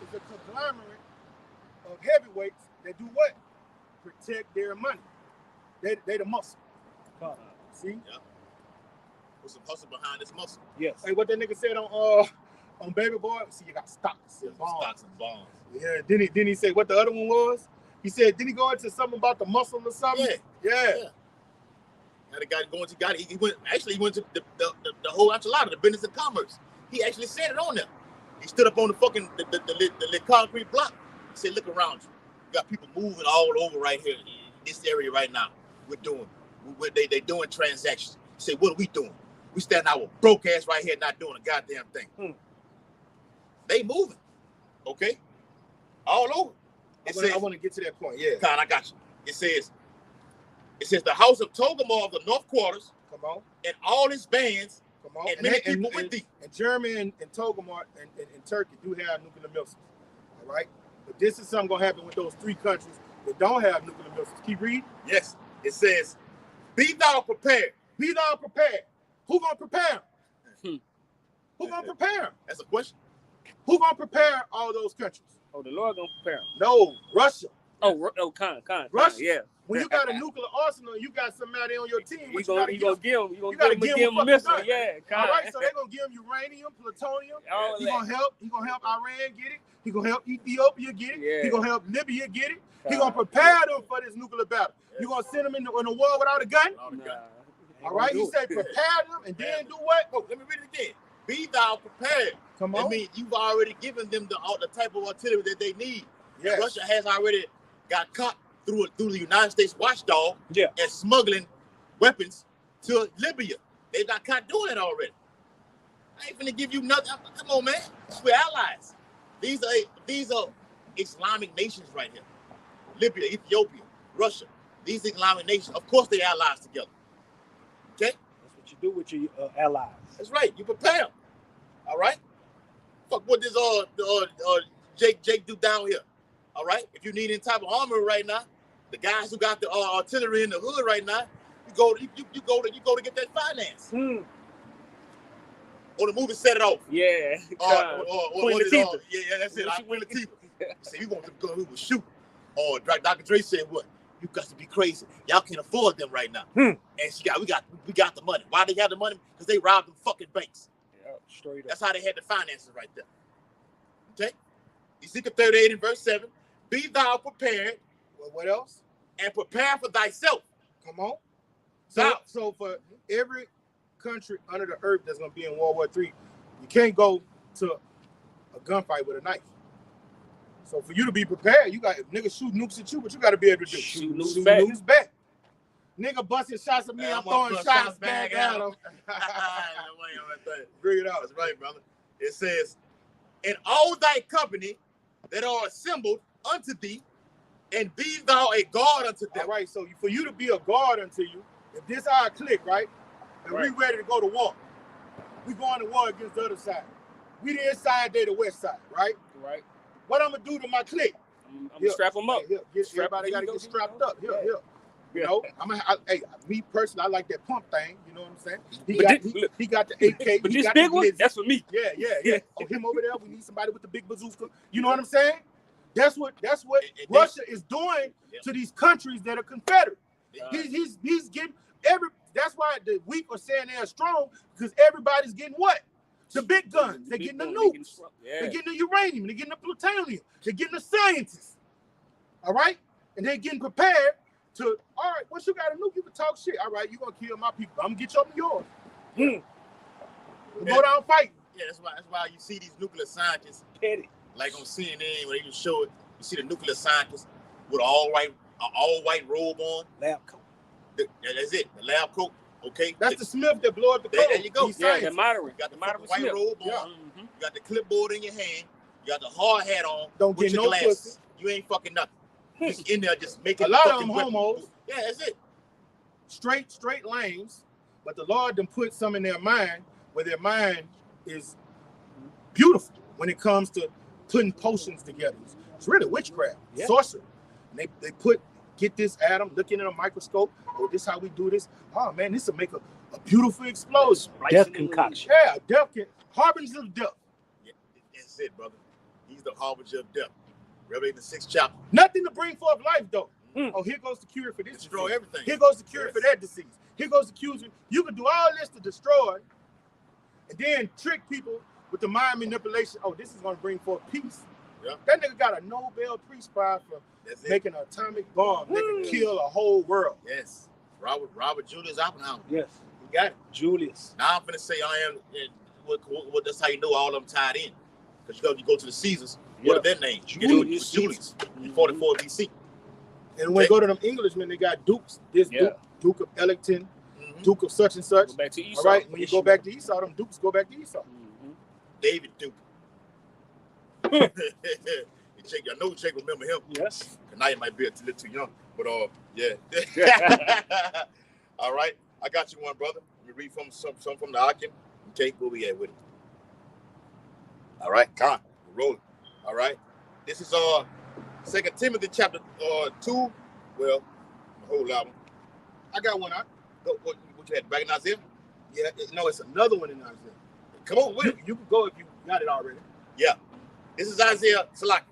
is a conglomerate of heavyweights that do what? Protect their money. They the muscle. See? Yeah. With some hustle behind this muscle. Yes. Hey, what that nigga said on Baby Boy? See, you got stocks and bonds. Stocks and bonds. Yeah. Didn't he say what the other one was? He said, didn't he go into something about the muscle or something? Yeah. Now the guy going to he went to the whole enchilada, the business and commerce. He actually said it on there. He stood up on the fucking the concrete block. He said, look around you. You got people moving all over right here in this area right now. They doing transactions. He said, what are we doing? We standing our broke ass right here not doing a goddamn thing. They moving. Okay? All over. I want to get to that point. Yeah. Con, I got you. It says the house of Togarmah of the North Quarters. Come on. And all his bands. Come on. And many people with thee. And Germany and Togarmah and Turkey do have nuclear missiles. All right? But this is something going to happen with those three countries that don't have nuclear missiles. Keep reading. Yes. It says, be thou prepared. Be thou prepared. Who going to prepare? Who going to prepare? That's a question. Who going to prepare all those countries? Oh, the Lord gonna prepare them. No, Russia. Con. Russia. Yeah. When you got a nuclear arsenal, you got somebody on your team. You gonna give him a missile. Yeah. All right, so they're gonna give him uranium, plutonium. He gonna help Iran get it. He gonna help Ethiopia get it. Yeah. He gonna help Libya get it. He gonna prepare them for this nuclear battle. You gonna send them in a war without a gun? All right, he said prepare them and then do what? Oh, let me read it again. Be thou prepared. Come on. I mean, you've already given them the type of artillery that they need. Yes. Russia has already got caught through the United States watchdog and smuggling weapons to Libya. They got caught doing it already. I ain't finna give you nothing. Come on, man. We're allies. These are Islamic nations right here. Libya, Ethiopia, Russia. These Islamic nations, of course, they allies together. Okay? That's what you do with your allies. That's right. You prepare them. All right? Fuck what this Jake do down here. All right? If you need any type of armor right now, the guys who got the artillery in the hood right now, you go to get that finance. Or the movie Set It Off. Yeah. Queen Latifah. Yeah, that's it. Queen Latifah. Say you want them gun, we will shoot. Or Dr. Dre said what? You got to be crazy. Y'all can't afford them right now. And we got the money. Why they have the money? Because they robbed them fucking banks. Yeah, straight up. That's how they had the finances right there. Okay? Ezekiel 38 and verse 7. Be thou prepared. Well, what else? And prepare for thyself. Come on. So for every country under the earth that's gonna be in World War III, you can't go to a gunfight with a knife. So for you to be prepared, you got niggas shoot nukes at you, but you got to be able to shoot nukes back. Nigga busting shots at me, I'm throwing shots back at him. Bring it out. That's right, brother. It says, "And all thy company that are assembled unto thee, and be thou a guard unto them." All right, so for you to be a guard unto you, if this our clique, right, and we ready to go to war, we going to war against the other side. We the east side, they the west side, right? Right. What I'm gonna do to my clique? I'm gonna strap them up. Everybody gotta get strapped up. You know, me personally, I like that pump thing. You know what I'm saying? He got the AK. But this big one, that's for me. Yeah. Oh, him over there. We need somebody with the big bazooka. You know what I'm saying? That's what Russia is doing to these countries that are Confederate. He's getting That's why the weak are saying they're strong, because everybody's getting what? The big guns. They're getting the nukes. They're getting the uranium. They're getting the plutonium. They're getting the scientists. All right? And they're getting prepared to, all right, once you got a nuke, you can talk shit. All right, you're going to kill my people. I'm going to get you up yours. Go down fighting. Yeah, that's why you see these nuclear scientists, like on CNN, when they just show it, you see the nuclear scientists with an all white robe on. Lab coat. That's it, the lab coat. Okay, that's the Smith that blow up the code. There you go. Yeah, the moderate. You got the white robe on. You got the clipboard in your hand. You got the hard hat on. Don't get no glasses. You ain't fucking nothing. Just in there, just making a lot of them homos. Yeah, that's it. Straight lanes, but the Lord done put some in their mind where their mind is beautiful when it comes to putting potions together. It's really witchcraft, sorcery. And they get this atom, looking in a microscope. Oh, this how we do this. Oh man, this will make A beautiful explosion. Death concoction. Yeah, death harbinger of death. Yeah, that's it, brother. He's the harbinger of death. Revelation the 6th chapter. Nothing to bring forth life, though. Oh, here goes the cure for this. Destroy everything. Here goes the cure for that disease. Here goes the cure. You can do all this to destroy, and then trick people with the mind manipulation. Oh, this is going to bring forth peace. Yeah. That nigga got a Nobel Peace Prize for making an atomic bomb that can kill a whole world. Yes. Robert Julius Oppenheimer. Yes. You got it. Julius. Now I'm going to say I am, and that's how you know all of them tied in. Because you go to the Caesars, what are their names? Julius. 44 BC. And when you go to them Englishmen, they got dukes. This Duke of Ellington, Duke of such and such. Go back to Esau. All right, when you go back to Esau, them dukes go back to Esau. David Duke. I know Jake remember him. Yes. Now you might be a little too young, but yeah. All right, I got you one, brother. Let me read some from the Akim. Okay, where we at with it? All right, we're rolling. All right, this is 2 Timothy chapter 2. Well, the whole album. I got one out. What you had back in Isaiah? Yeah, no, it's another one in Isaiah. Come on with it. You can go if you got it already. Yeah, this is Isaiah Salaki.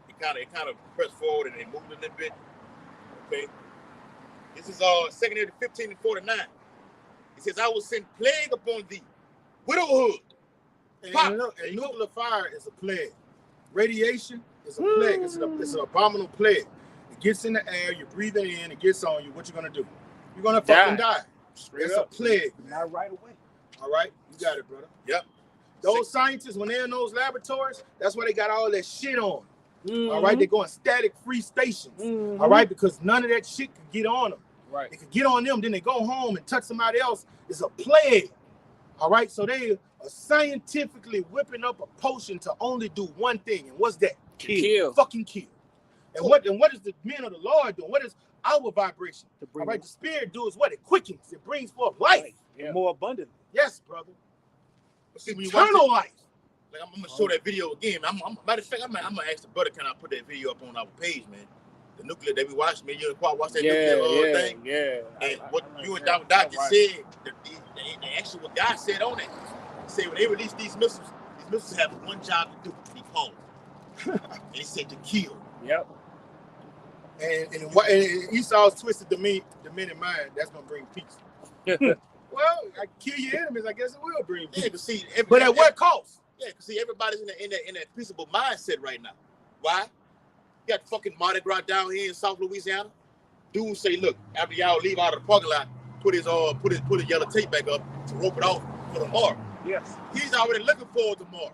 It kind of pressed forward and moved a little bit. Okay, this is 2 Timothy 15 and 49. It says, "I will send plague upon thee, widowhood." And nuclear fire is a plague. Radiation is a plague. It's an abominable plague. It gets in the air, you're breathing in, it gets on you. What you gonna do? You're gonna fucking die. It's a plague. Not right away. All right, you got it, brother. Yep. Those scientists, when they're in those laboratories, that's why they got all that shit on. All right, they go in static-free stations. All right, because none of that shit could get on them. Right. It could get on them, then they go home and touch somebody else. It's a plague. All right, so they are scientifically whipping up a potion to only do one thing, and what's that? Kill. Fucking kill. And what is the men of the Lord doing? What is our vibration? All right, the spirit does what? It quickens. It brings forth life. Yeah. More abundant. Yes, brother. See, when you watch Eternal life. Like I'm gonna show that video again. Matter of fact, I'm gonna ask the brother, can I put that video up on our page, man? The nuclear that we watched, man. You and Quad watch that nuclear thing. Yeah. And what you and Doc just said, the actual what God said on it. He said when they release these missiles have one job to do. He called. And he said to kill. Yep. And Esau's twisted the men in mind. That's gonna bring peace. Well, I kill your enemies. I guess it will bring peace. Yeah, but see, but at what cost? Yeah, because see, everybody's in that peaceable mindset right now. Why? You got fucking Mardi Gras down here in South Louisiana. Dudes say, look, after y'all leave out of the parking lot, put his yellow tape back up to rope it off for tomorrow. Yes. He's already looking forward to tomorrow.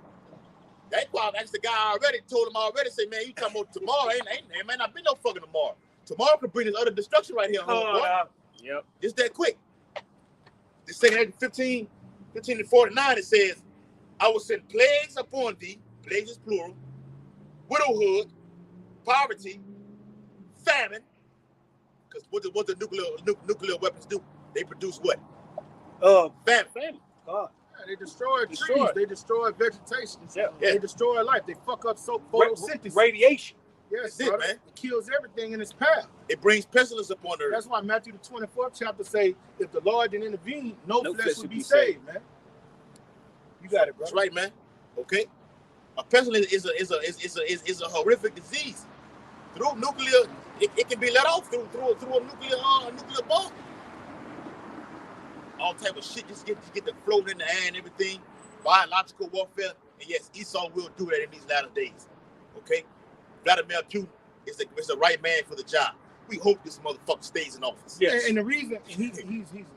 That asked the guy already, told him already, say, man, you talking about tomorrow? Ain't man, not been no fucking tomorrow. Tomorrow could bring this other destruction right here. Yep. It's that quick. This thing at 15 to 49, it says, I will send plagues upon thee, plagues is plural, widowhood, poverty, famine. Because what the nuclear weapons do? They produce what? Famine. God. Yeah, they destroy trees. They destroy vegetation. Yeah. They destroy life. They fuck up photosynthesis. Radiation. Yes, That's it, man. It kills everything in its path. It brings pestilence upon the earth. That's why Matthew the 24th chapter say, if the Lord didn't intervene, no flesh would be saved, man. You got it, bro. That's right, man. Okay. A pestilence is a horrific disease. Through nuclear, it can be let off through a nuclear bomb. All type of shit just get the floating in the air and everything. Biological warfare. And yes, Esau will do that in these latter days. Okay. Vladimir Putin is the right man for the job. We hope this motherfucker stays in office. Yes. And the reason he's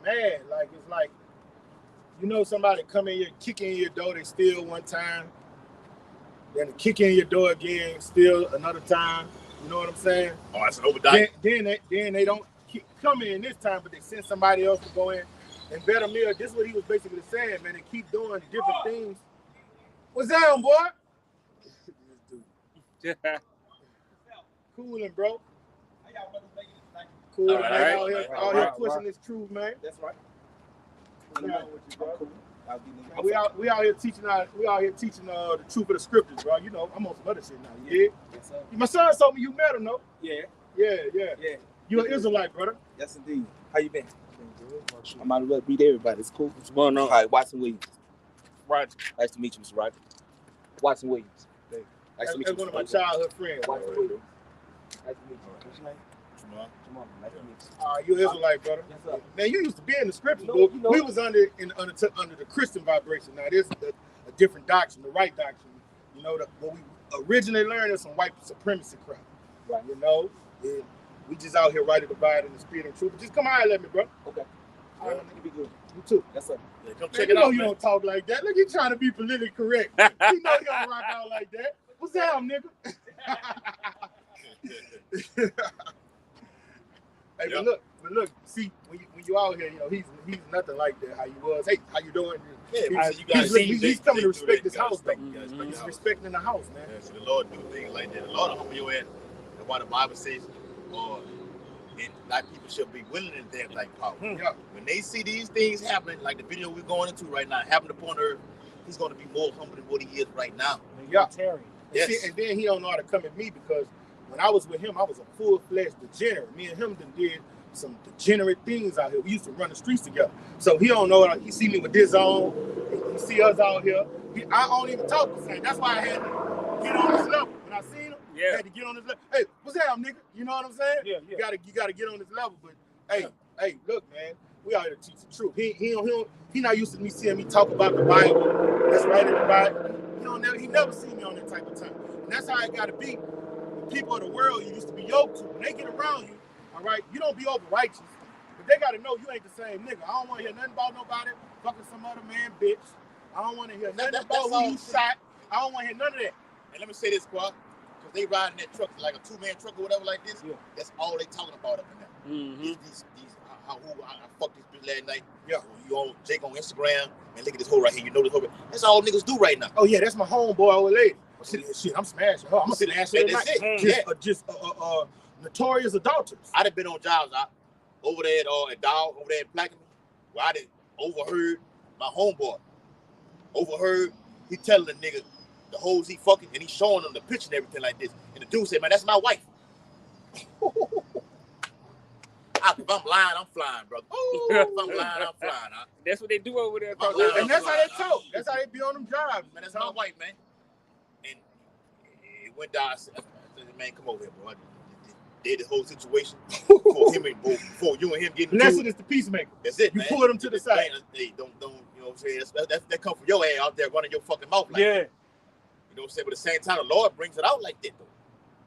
mad, like it's like, you know, somebody come in here, kick in your door, they steal one time, then they kick in your door again, steal another time. You know what I'm saying? Oh, that's an overnight. Then they don't come in this time, but they send somebody else to go in. And Vladimir, this is what he was basically saying, man. They keep doing different things. What's that, boy? Cooling, bro. Cool, man. Out here pushing this truth, man. That's right. We out here teaching the truth of the scriptures, bro. You know, I'm on some other shit now. Yeah. Yes, sir. My son told me you met him, though. Yeah. Yeah. You an Israelite, brother. Yes, indeed. How you been? I might as well meet everybody. It's cool. What's going All on? right, Watson Williams. Right. Nice to meet you, Mr. Roger. Watson Williams. Nice to meet you. That's one of my Mr. childhood friends. Watson Williams. Nice to meet you. What's your name? Jamal. Nice to meet you. You Israelite, brother. Yes, sir. Man, you used to be in the scriptures, You know- book. you know- We was under the Christian vibration. Now this is a different doctrine, the right doctrine. You know, what we originally learned is some white supremacy crap. Right. You know, and we just out here right at the divide in the spirit and truth. But just come out and let me, bro. Okay. All right, nigga, be good. You too. Yes, sir. Yeah, come Man, check you it know out, you man. don't talk like that. Look, you trying to be politically correct. You know you don't rock out like that. What's that, nigga? Hey, Yep. but look, see, when you out here, you know, he's nothing like that. How you was? Hey, how you doing? Yeah, He's- man, so you gotta he's see- coming to they do respect that. this You gotta house, though. respect- you gotta respect He's the house. respecting the house, man. Yeah, so the Lord do things like that. The Lord will humble your ass. That's why the Bible says, and like people should be willing to that like power. Yeah. When they see these things happening, like the video we're going into right now, happening upon earth, he's going to be more humble than what he is right now. Yeah. Terry. Yes. See, and then he don't know how to come at me because when I was with him, I was a full-fledged degenerate. Me and him did some degenerate things out here. We used to run the streets together. So he don't know. He see me with this on. He see us out here. I don't even talk the same. That's why I had to get on this level. When I seen him, I had to get on this level. Hey, what's that, nigga? You know what I'm saying? Yeah. You gotta get on this level. But hey, look, man, we out here to teach the truth. He not used to me seeing me talk about the Bible. That's right in the Bible. He never seen me on that type of time. And that's how it gotta be. The people of the world you used to be yoked to, when they get around you, all right, you don't be over righteous. But they gotta know you ain't the same nigga. I don't wanna hear nothing about nobody fucking some other man, bitch. I don't wanna hear nothing about who you shot. I don't wanna hear none of that. And let me say this, Quad, because they riding that truck like a two-man truck or whatever like this. Yeah. That's all they talking about up in there. Mm-hmm. These I fucked this bitch last night. Yeah. You on Jake on Instagram and look at this hoe right here. You know this hoe. That's all niggas do right now. Oh yeah, that's my homeboy old lady. Shit, I'm smashing her. I'm gonna See, smash her that's tonight. it. Just notorious adulterers. I done been on jobs over there at Dow, over there at Plaquemine, where I done overheard my homeboy. He telling the nigga the hoes he fucking, and he showing them the picture and everything like this. And the dude said, man, that's my wife. If I'm lying, I'm flying, brother. If I'm lying, I'm flying. That's what they do over there. And that's how they talk. That's how they be on them jobs. Man, that's my wife, man. And it went down. I said, man, come over here, bro. Did the whole situation before you and him getting Blessed into it. is the peacemaker. That's it, You man. pulled him to the side. Hey, don't, you know what I'm saying? That come from your ass out there running your fucking mouth like that. You know what I'm saying? But at the same time, the Lord brings it out like that, though.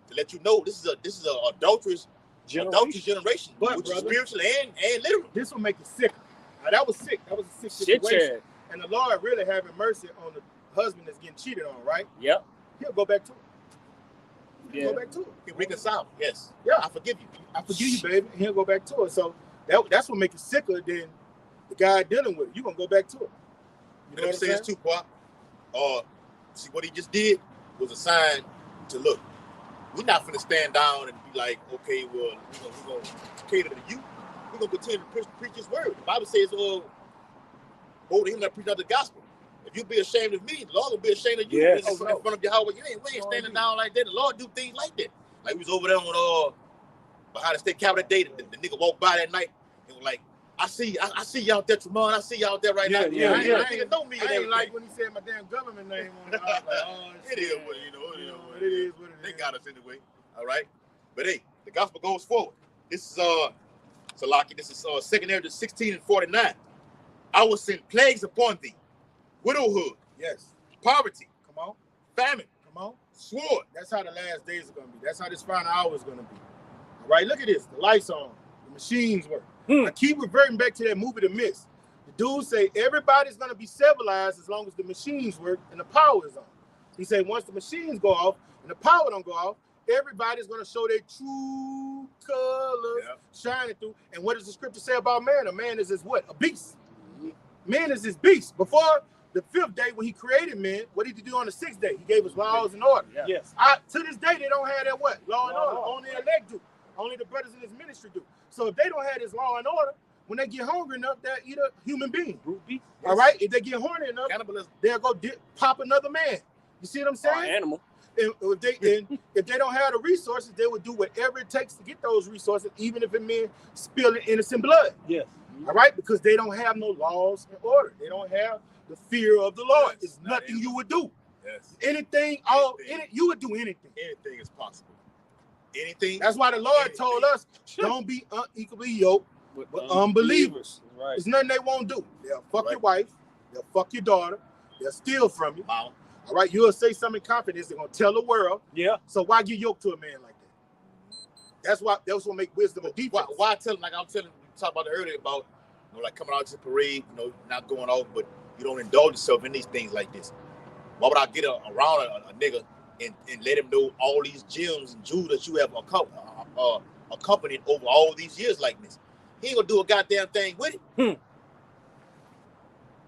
To let you know this is a adulterous generation, But, which brother, is spiritually and literally. This will make you sicker. Now, that was sick. That was a sick situation. Shit, And the Lord really having mercy on the husband that's getting cheated on, right? Yep. He'll go back to it. Yeah. Go back to it. He reconcile. Yes. Yeah. I forgive you. I forgive you, baby. He'll go back to it. So that's what makes it sicker than the guy dealing with it. You're gonna go back to it. You know what I'm saying? Too, Quap. See what he just did was a sign to look. We're not finna stand down and be like, okay, well, we're gonna cater to you. We're gonna continue to preach his word. The Bible says, go to him that preach out the gospel. If you be ashamed of me, the Lord will be ashamed of you. Yes. In front of Yahweh. We ain't standing down like that. The Lord do things like that. Like we was over there on behind the state capitol day. The nigga walked by that night and was like, I see y'all out there, Tremont. I see y'all out there right now. Yeah. I ain't know me. I ain't like when he said my damn government name on it. I was like, oh, It is what it it is what it They is. got us anyway. All right. But hey, the gospel goes forward. This is Salaki, this is 2nd Ezra 16 and 49. I will send plagues upon thee, widowhood, Yes. poverty, Come on. famine, Come on. sword. That's how the last days are gonna be. That's how this final hour is gonna be. All right, look at this. The lights on. The machines work. I keep reverting back to that movie, The Mist. The dude say everybody's gonna be civilized as long as the machines work and the power is on. He said once the machines go off and the power don't go off, everybody's gonna show their true colors shining through. And what does the scripture say about man? A man is his what? A beast. Man is his beast. Before the 5th day when he created man, what did he do on the 6th day? He gave us laws and order. Yeah. Yes. To this day, they don't have that what? Law and order. Only the elect do. Only the brothers in his ministry do. So if they don't have this law and order, when they get hungry enough, they'll eat a human being. All right? If they get horny enough, Cannibalism. they'll go pop another man. You see what I'm saying? Animal. And if they don't have the resources, they would do whatever it takes to get those resources, even if it means spilling innocent blood. Yes. All right, because they don't have no laws and order. They don't have the fear of the Lord. It's nothing you would do. Yes. Anything, you would do anything. Anything is possible. Anything. That's why the Lord told us, don't be unequally yoked with unbelievers. Right. There's nothing they won't do. They'll fuck your wife. They'll fuck your daughter. They'll steal from you. Wow. All right, you'll say something in confidence. They're gonna tell the world. Yeah. So why get yoked to a man like that? That's what make wisdom a defense. Why tell them, like I'm telling you, talk about it earlier about, you know, like coming out to the parade, you know, not going off, but you don't indulge yourself in these things like this. Why would I get around a nigga and let him know all these gems and jewels that you have accompanied over all these years like this? He ain't gonna do a goddamn thing with it.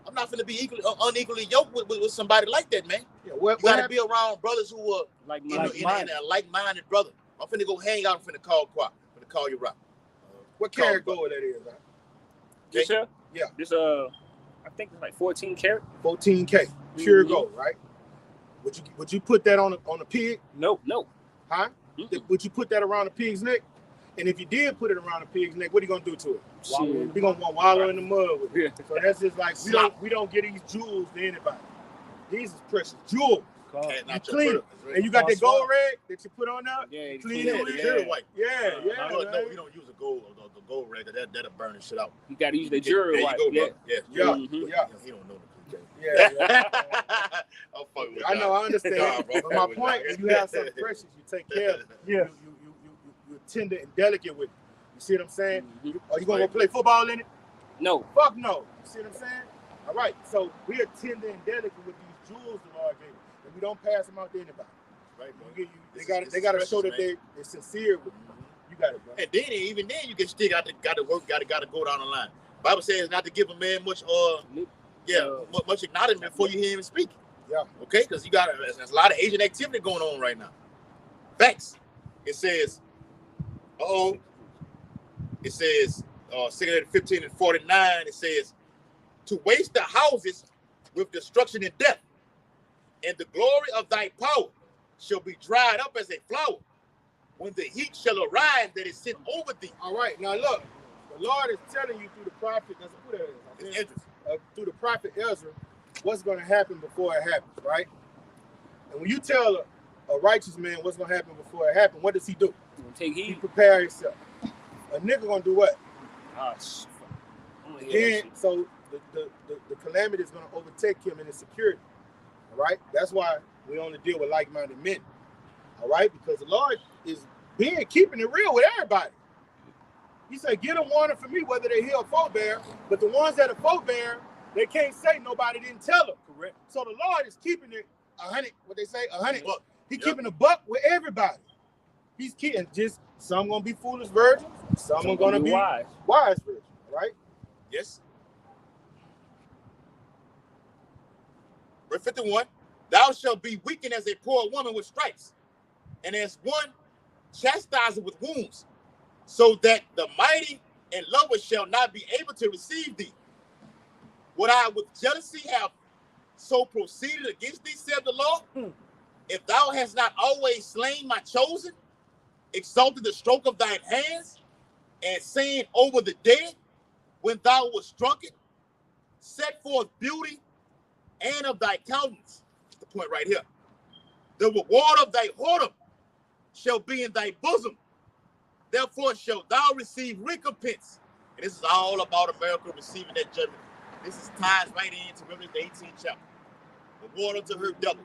I'm not gonna be unequally yoked with somebody like that, man. Yeah, you gotta be around brothers who are like-minded. A like-minded brother. I'm finna go hang out. I'm finna call you Rock. What carat gold that is, man? This here? Yeah. This I think it's like 14 karat. 14K, pure gold, right? Would you put that on a pig? No. Huh? Would you put that around a pig's neck? And if you did put it around a pig's neck, what are you gonna do to it? You're gonna wallow in the mud with it. So that's just like we don't get these jewels to anybody. These is precious jewels. You clean it. And you got that gold rag that you put on now? Yeah, clean it with jury white. Yeah. No, we don't use the gold rag. That'll burn the shit out. You gotta use the jury white. Yeah. Mm-hmm. Yeah. He don't know the Yeah. I'm fucking with I know, I understand. Nah, but my point is, you have something precious, you take care of it. Yeah. You're tender and delicate with it. You see what I'm saying? Are you gonna go play football in it? No. Fuck no. You see what I'm saying? All right. So we are tender and delicate with these jewels the Lord gave us, and we don't pass them out to anybody. Right, bro. They gotta show that they're sincere with you. You got it, bro. And then even then you get still got to work, got to go down the line. Bible says not to give a man much much acknowledgement before you hear him speak. Yeah. Okay, because there's a lot of Asian activity going on right now. Facts. It says, it says 615 and 49, it says, to waste the houses with destruction and death, and the glory of thy power shall be dried up as a flower, when the heat shall arise that is sent over thee. All right, now look, the Lord is telling you through the prophet, through the prophet Ezra, what's going to happen before it happens, right? And when you tell a righteous man what's going to happen before it happens, what does he do? Take heed. He prepare himself. A nigga going to do what? Then, so the calamity is going to overtake him in his security, all right? That's why we only deal with like-minded men, all right? Because the Lord is keeping it real with everybody. He said, get a warning for me whether they hear a forebear, but the ones that are forebear, they can't say nobody didn't tell them. Correct. So the Lord is keeping it 100, what they say, 100. He's keeping a buck with everybody. He's keeping just some gonna be foolish virgins, some are gonna be wise virgins, right? Yes. Verse 51, thou shalt be weakened as a poor woman with stripes, and as one chastiser with wounds, so that the mighty and lovers shall not be able to receive thee. Would I with jealousy have so proceeded against thee, said the Lord? If thou hast not always slain my chosen, exalted the stroke of thine hands, and saying over the dead, when thou wast drunken, set forth beauty and of thy countenance. That's the point right here. The reward of thy whoredom shall be in thy bosom. Therefore shalt thou receive recompense. And this is all about America receiving that judgment. This ties right into Revelation the 18th chapter. Reward unto her double,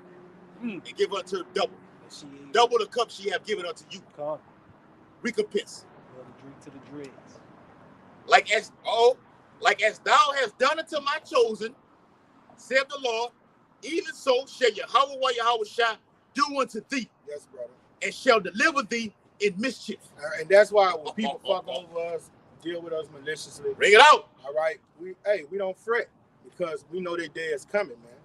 and give unto her double. Double the cup she have given unto you. Recompense. Drink to the dregs. Like as thou hast done unto my chosen, saith the Lord, even so shall Yahweh shall do unto thee. Yes, brother. And shall deliver thee in mischief. And that's why when people fuck over us, deal with us maliciously, bring it out. All right, we don't fret because we know their day is coming, man.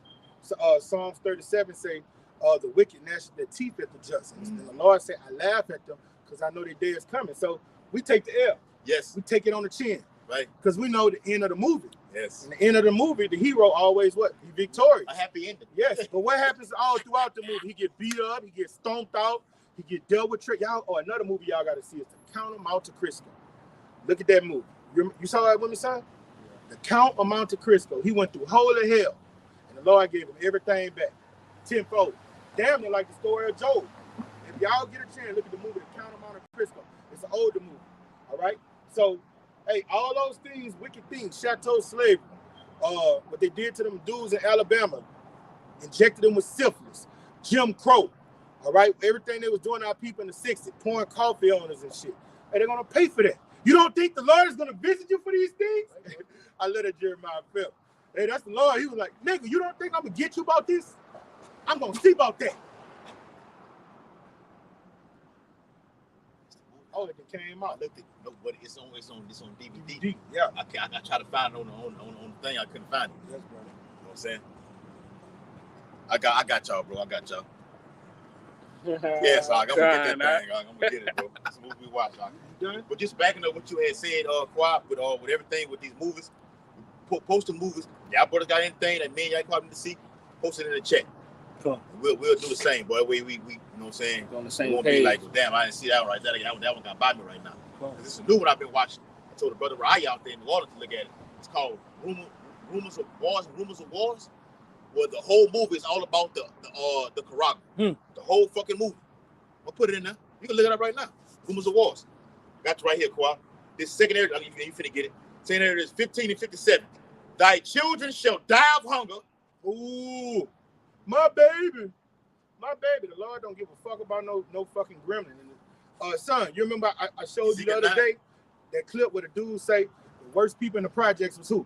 So Psalms 37 say, the wicked gnash their teeth at the just, and the Lord said, I laugh at them because I know their day is coming. So we take the L. Yes. We take it on the chin. Right. Because we know the end of the movie. Yes. In the end of the movie, the hero always what? He victorious. A happy ending. Yes. But what happens all throughout the movie? He get beat up. He gets stomped out. He get dealt with trick. Y'all, or another movie y'all got to see is The Count 'Em Out to Crisco. Look at that movie. You saw that with me, son? The Count of Monte Cristo. He went through hell, and the Lord gave him everything back, tenfold. Damn near like the story of Job. If y'all get a chance, look at the movie The Count of Monte Cristo. It's an older movie. All right. So, hey, all those things, wicked things, chateau slavery, what they did to them dudes in Alabama, injected them with syphilis, Jim Crow. All right, everything they was doing to our people in the 60s, pouring coffee on us and shit. And they're gonna pay for that. You don't think the Lord is gonna visit you for these things? I let it Jeremiah feel. Hey, that's the Lord. He was like, nigga, you don't think I'm gonna get you about this? I'm gonna see about that. Oh, it came out. No, but it's on DVD. Yeah. I try to find it on the thing. I couldn't find it. Yes, brother. You know what I'm saying? I got y'all, bro. I got y'all. Yes, I'm gonna get that thing. I'm gonna get it, bro. It's a movie we watch. But just backing up what you had said, Quad, with everything with these movies, post the movies. Y'all brothers got anything that me and y'all probably need to see? Post it in the chat. Cool. We'll do the same, boy. We you know what I'm saying? On the We same won't page. be like, well, damn, I didn't see that one right there. That one got by me right now. Cool. This is a new one I've been watching. I told the brother Raya out there in New Orleans to look at it. It's called Rumors of Wars. Where the whole movie is all about the Quran. The whole fucking movie. I'll put it in there. You can look it up right now. Rumors of Wars. Got you right here, Kwa. This second area, you finna get it. Second area is 15 and 57. Thy children shall die of hunger. Ooh, my baby. The Lord don't give a fuck about no fucking gremlin. Son, you remember I showed you the other day that clip where the dude say the worst people in the projects was who?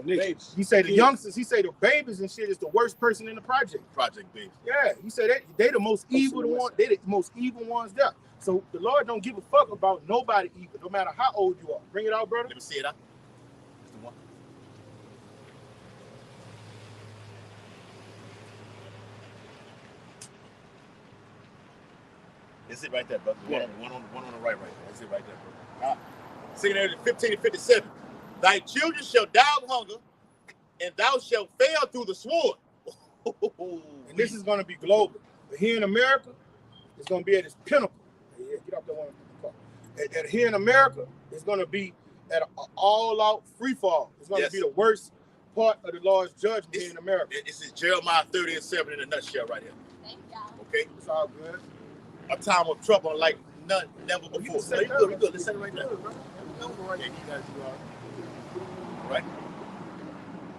Babies. He say the youngsters. He say the babies and shit is the worst person in the project. Project Babies. Yeah, he said they the most evil ones. They the most evil ones there. So the Lord don't give a fuck about nobody evil, no matter how old you are. Bring it out, brother. Let me see it out. That's the one. That's it right there, brother. One on the right there. That's it right there, bro. Second area is 15 and 57. Thy children shall die of hunger, and thou shalt fail through the sword. And this is going to be global. But here in America, it's going to be at its pinnacle. Yeah, get off that one. Here in America, it's going to be at an all-out free fall. It's going to be the worst part of the Lord's judgment here in America. This is Jeremiah 30 and 7 in a nutshell right here. Thank y'all. Okay? It's all good. A time of trouble like never before. So you good. Let's say it right now. Right.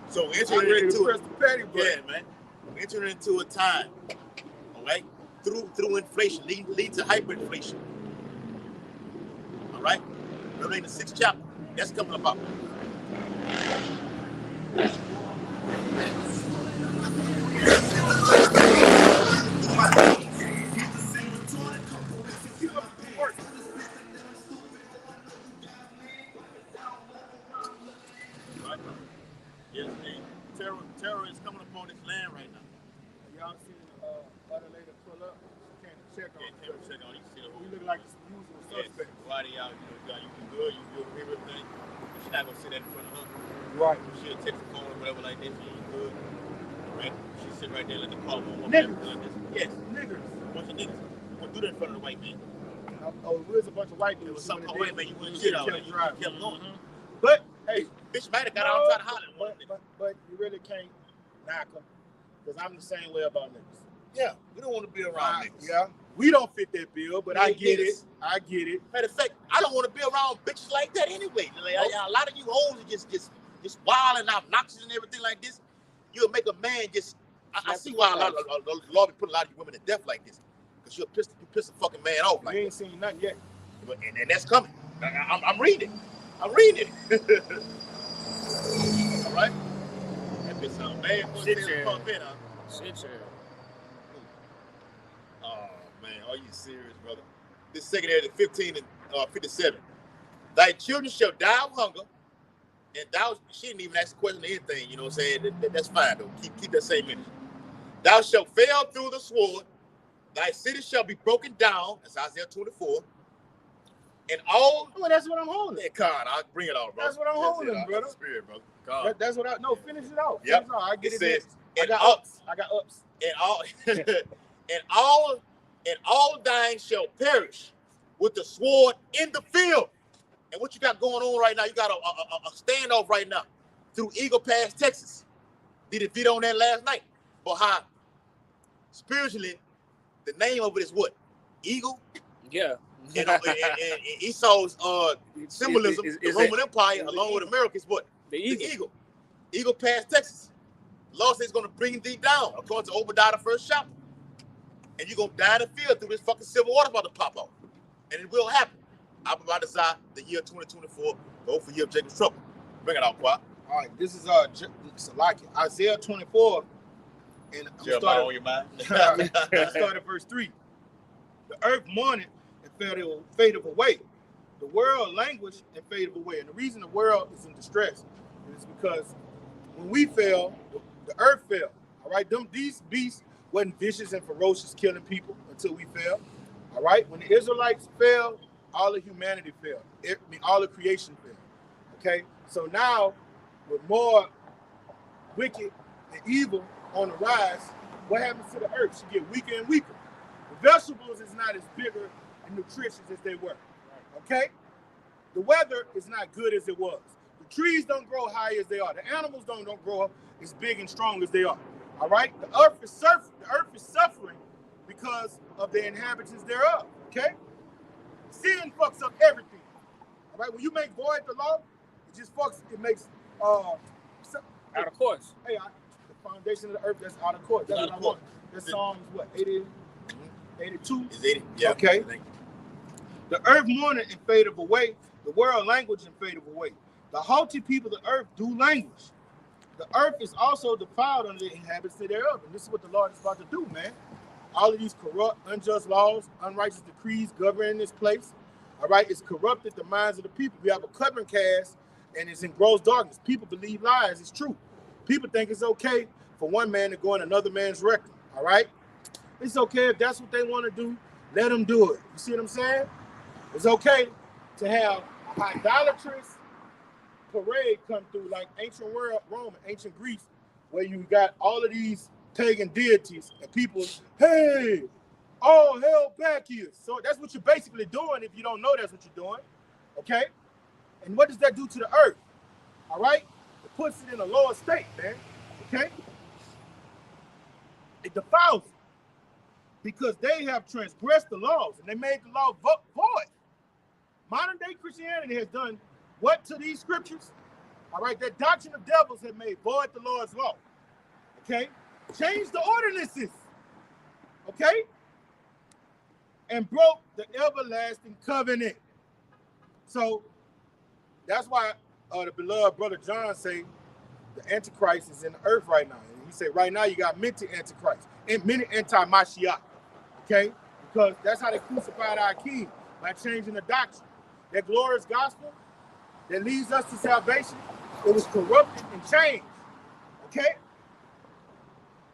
So we're entering into man. We're entering into a time, all right, through inflation, lead to hyperinflation. All right. Remember in the 6th chapter, that's coming about. Terror is coming upon this land right now. Y'all seen other lady pull up? Came to check on Check on you. See the whole. You look like the usual suspect. Why they out? You good? You good with everything? She's not gonna sit in front of her. Right. She'll text the phone or whatever like this. You good? Right? She sit right there, let the car move. Niggas. Yes. Niggas. A bunch of niggas. You won't do that in front of the white man. Oh, there's a bunch of white It dudes. was some white man you wouldn't shit out. You kept going. But hey, bitch might have got out and tried to holler. But you really can't knock them because I'm the same way about niggas. Yeah, we don't want to be around niggas. Yeah, we don't fit that bill, but I get niggas. it. I get it. Matter of fact, I don't want to be around bitches like that anyway. Like, a lot of you hoes are just wild and obnoxious and everything like this. You'll make a man just. I see why a lot of the law be putting a lot of you women to death like this, because you piss a fucking man off like. You ain't seen nothing yet. And that's coming. I'm reading. I'm reading it. All right. That bitch sound bad for the pump in, huh? Shit, Oh man, are you serious, brother? This second area is 15 and 57. Thy children shall die of hunger, and thou. She didn't even ask a question or anything. You know what I'm saying? That's fine though. Keep that same energy. Thou shalt fail through the sword. Thy city shall be broken down. That's Isaiah 24. And all. Well, that's what I'm holding. Yeah, Con, I'll bring it all, bro. That's what I'm holding, brother. That's the spirit, brother. That's what I. No, finish it off. Yep. I get it. Says, I got ups. And all thine shall perish with the sword in the field. And what you got going on right now, you got a standoff right now through Eagle Pass, Texas. Did a video on that last night. But how spiritually, the name of it is what? Eagle? Yeah. And Esau's symbolism, the Roman Empire, along with America, is what? The eagle. The eagle. Eagle Pass, Texas. The Lord says it's going to bring thee down, according to Obadiah, the first chapter. And you're going to die in the field through this fucking civil war about to pop off. And it will happen. I provide desire the year 2024, the hopeful year of Jacob's trouble. Bring it out, quiet. All right, this is Isaiah 24, and I'm Jeremiah on your mind. start at verse 3. The earth mourned and faded away. The world languished and faded away. And the reason the world is in distress is because when we fell, the earth fell. All right, these beasts wasn't vicious and ferocious, killing people until we fell. All right, when the Israelites fell, all of humanity fell. All of creation fell. Okay, so now with more wicked and evil on the rise, what happens to the earth? She get weaker and weaker. The vegetables is not as bigger and nutritious as they were. Okay, the weather is not good as it was. The trees don't grow high as they are. The animals don't grow up as big and strong as they are. All right, the earth is suffering because of the inhabitants thereof. Okay, sin fucks up everything. All right, when you make void the law, it just fucks. It makes Out of course. Hey, the foundation of the earth, that's out of court. That's what I want. That song is what, 80, 82? It's 80. Yeah. Okay. The earth mourned and faded away. The world language and faded away. The haughty people of the earth do languish. The earth is also defiled under the inhabitants thereof. And this is what the Lord is about to do, man. All of these corrupt, unjust laws, unrighteous decrees governing this place. All right, it's corrupted the minds of the people. We have a covering cast, and it's in gross darkness. People believe lies. It's true. People think it's okay for one man to go in another man's rectum. All right, it's okay if that's what they want to do. Let them do it. You see what I'm saying? It's okay to have idolatrous parade come through like ancient Rome and ancient Greece, where you got all of these pagan deities and people, hey, all hell back here. So that's what you're basically doing if you don't know that's what you're doing. Okay? And what does that do to the earth? All right? It puts it in a lower state, man. Okay? It defiles it because they have transgressed the laws and they made the law void. Modern day Christianity has done what to these scriptures? All right, that doctrine of devils have made void the Lord's law. Okay? Change the ordinances. Okay? And broke the everlasting covenant. So that's why the beloved brother John say the Antichrist is in the earth right now. And he said right now you got many Antichrists and many anti-Mashiach. Okay? Because that's how they crucified our king, by changing the doctrine. That glorious gospel that leads us to salvation, it was corrupted and changed. Okay?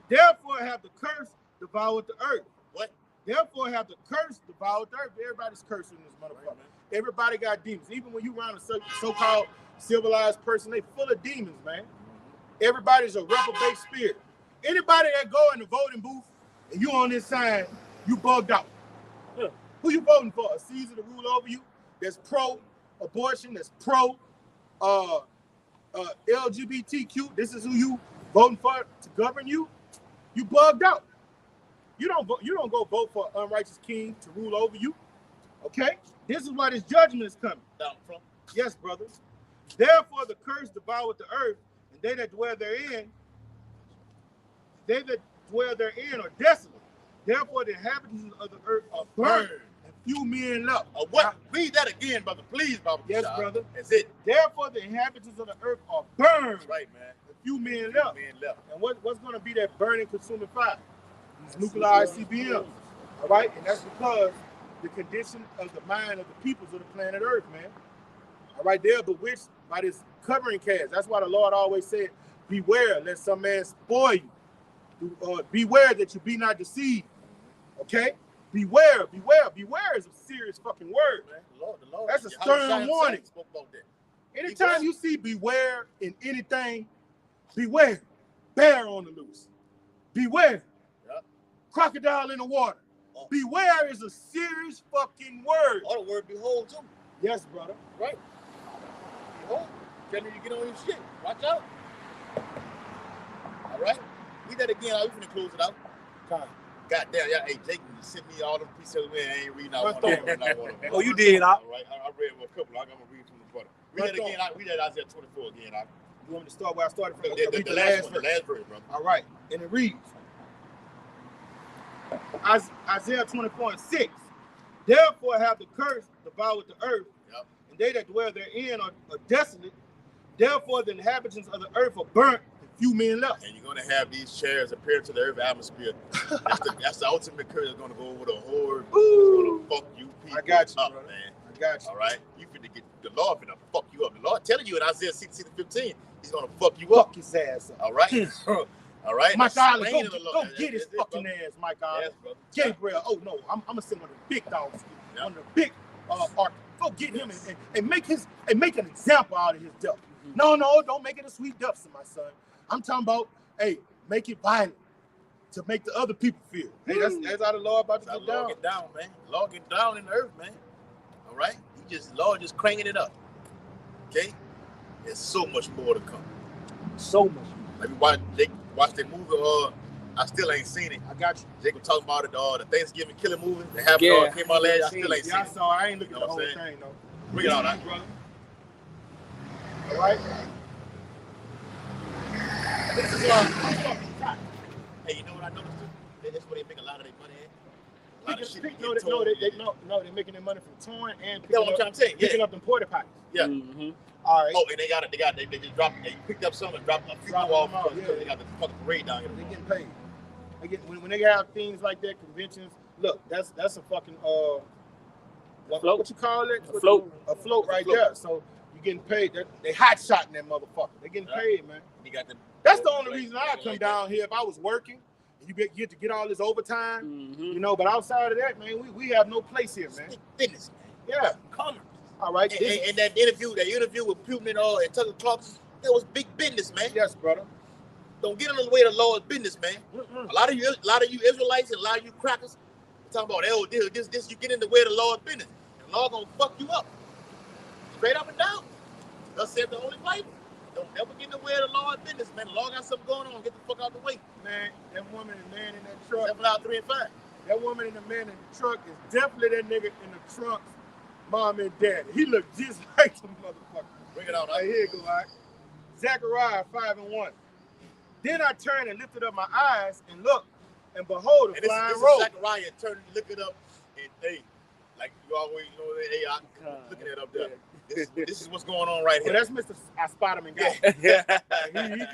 Therefore have the curse devoured the earth. What? Therefore have the curse devoured the earth. Everybody's cursing this motherfucker. Everybody got demons. Even when you around a so-called civilized person, they full of demons, man. Everybody's a reprobate spirit. Anybody that go in the voting booth and you on this side, you bugged out. Yeah. Who you voting for? A Caesar to rule over you? That's pro-abortion, that's pro-LGBTQ. This is who you voting for to govern you? You bugged out. You don't go vote for an unrighteous king to rule over you. Okay? This is why this judgment is coming. Down from. Yes, brothers. Therefore the curse devoured the earth, and they that dwell therein are desolate. Therefore the inhabitants of the earth are burned, and few men left. What? Read that again, brother. Please, Baba. Yes, brother. That's it. Therefore the inhabitants of the earth are burned. That's right, man. And few men left. Men left. And what's going to be that burning, consuming fire? These nuclear ICBMs. All right? And that's because the condition of the mind of the peoples of the planet Earth, man. All right? They're bewitched by this covering cast. That's why the Lord always said, beware lest some man spoil you. Beware that you be not deceived. Okay? Beware, beware. Beware is a serious fucking word, man. The Lord, that's a stern warning. Spoke about that. Anytime you see beware in anything, beware. Bear on the loose. Beware. Yep. Crocodile in the water. Beware is a serious fucking word. Or the word behold too. Yes, brother. Right? Behold, telling you to get on your shit. Watch out. All right? We did again. We finna close it out. God. Goddamn, yeah. Hey, Jake, you sent me all them pieces of man. I ain't reading out one of them. Oh, you did, All right, I read a couple. I'm gonna read from the bottom. Read that again. Read that Isaiah 24 again. You want me to start where I started from? The last one, the last verse, brother. All right, and it reads, Isaiah 24:6. Therefore have the curse devoured the earth, and they that dwell therein are desolate. Therefore the inhabitants of the earth are burnt, and few men left. And you're gonna have these chairs appear to the earth atmosphere. That's the ultimate curse that's gonna go over the whole earth. It's gonna fuck you people I got you, up, brother. man. I got you. All right, you finna get the Lord finna fuck you up. The Lord telling you in Isaiah 16:15, He's gonna fuck you up. Fuck his ass up. All right, all right. Mike Island, Slain go get his fucking ass, Mike Island. Yes, Gabriel, oh no, I'm gonna send one of the big dogs, one of the big arc. Go get him and make an example out of his death. No, don't make it a sweet death, my son. I'm talking about, hey, make it violent to make the other people feel. Hey, that's how the Lord about to get down. Lord get down, man. Lord get down in the earth, man. All right, Lord just cranking it up. Okay, there's so much more to come. So much. Like watch that movie. I still ain't seen it. I got you. They were talking about it. The Thanksgiving Killer movie. They have Yeah. came out last. I still ain't seen I it. saw. I ain't looking You at know the whole what I'm thing though. Bring it on, huh? brother. All right. This is Hey, you know what I noticed too? That's where they make a lot of their money at. A lot of shit they're making their money from touring and That's what I'm trying to say. picking Yeah. up them porta potties. Yeah. All right. Oh, and they just dropped. They picked up some and dropped a few more off because they got the fucking parade down here. They getting paid. When they have things like that, conventions. Look, that's a fucking what you call it? A float. A float right there. So you getting paid. They hot shotting that motherfucker. They getting paid, man. You got That's the only reason I come down here. If I was working, and you get to get all this overtime, you know. But outside of that, man, we have no place here, man. Business, man. Yeah. Commerce. All right. And that interview with Putin and Tucker Carlson, that was big business, man. Yes, brother. Don't get in the way of the Lord's business, man. A lot of you Israelites and a lot of you crackers talking about this. You get in the way of the Lord's business, and the Lord gonna fuck you up, straight up and down. Thus said the Holy Bible. Don't ever get in the way of the Lord's business, man. The Lord got something going on. Get the fuck out the way, Man, that woman and man in that truck. 7 out 3 and 5. That woman and the man in the truck is definitely that nigga in the trunk's mom and daddy. He looked just like the motherfucker. Bring it out. Right, here you go, right? Zechariah 5:1. Then I turned and lifted up my eyes and looked, and behold, a flying robe. This is Zechariah turning, look it up, and hey, like you always know, hey, I'm looking it up there. This is what's going on right here. Well, that's Mr. I Spider-Man guy.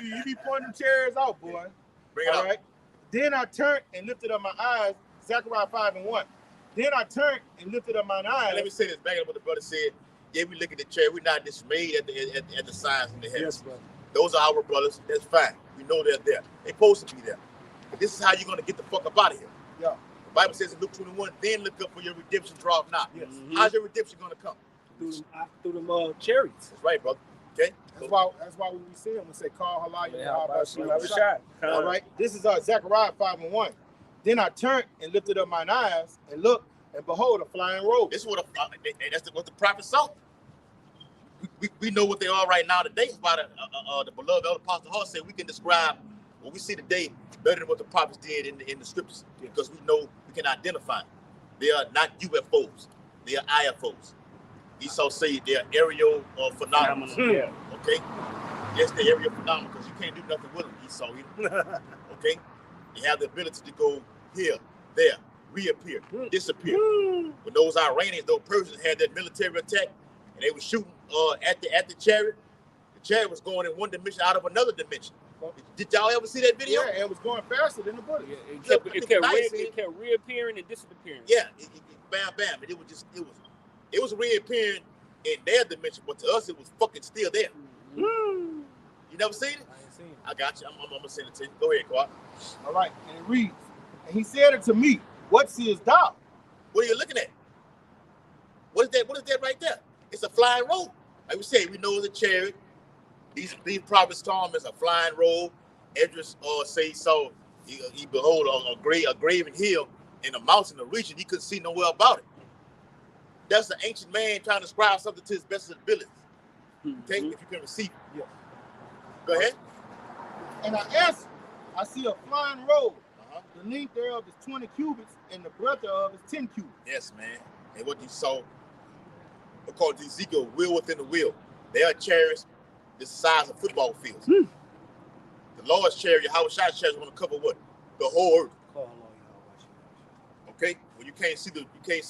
he be pointing chairs out, boy. Bring it All up. right. Then I turned and lifted up my eyes. Zechariah 5:1. Then I turned and lifted up mine eyes. And let me say this, back up what the brother said. Yeah, we look at the chair. We're not dismayed at the signs in the heavens. Yes, brother. Those are our brothers. That's fine. We know they're there. They're supposed to be there. But this is how you're going to get the fuck up out of here. Yeah. The Bible says in Luke 21, then look up for your redemption, draw not. Yes. How's your redemption going to come? Through them chariots. That's right, brother. Okay? That's why when we see him, we say, call halal. Shot. All right. This is Zechariah 5:1. Then I turned and lifted up mine eyes and looked, and behold, a flying robe. This is what the prophets saw. We know what they are right now today. By the beloved Elder Apostle Hall said we can describe what we see today better than what the prophets did in the scriptures, because we know we can identify them. They are not UFOs. They are IFOs. Esau say they are aerial phenomena. Yeah. Okay? Yes, they're aerial phenomena because you can't do nothing with them, Esau either. Okay? They have the ability to go here, there, reappear, disappear. When those Iranians, those Persians had that military attack and they were shooting at the chariot was going in one dimension out of another dimension. Did y'all ever see that video? Yeah, it was going faster than the bullet. Yeah, it kept reappearing and disappearing. Yeah, bam, bam. And it was reappearing in their dimension, but to us it was fucking still there. You never seen it? I ain't seen it. I got you. I'm gonna send it to you. Go ahead, Clark. All right, and it reads, and he said unto me, what seest thou? What are you looking at? What is that? What is that right there? It's a flying robe. Like we say, we know it's a chariot. These prophets saw him as a flying robe. Edris say so. He behold a graven hill in a mountain of region. He couldn't see nowhere about it. That's an ancient man trying to describe something to his best abilities. Okay, if you can receive it. Yeah. Go ahead. And I answered, I see a flying roll. The length thereof is 20 cubits, and the breadth thereof is 10 cubits. Yes, man. And what you saw, according to Ezekiel, wheel within the wheel. They are chariots the size of football fields. The Lord's chariot, Howard Shai's chariot, is going to cover what? The whole earth. Okay, well you can't see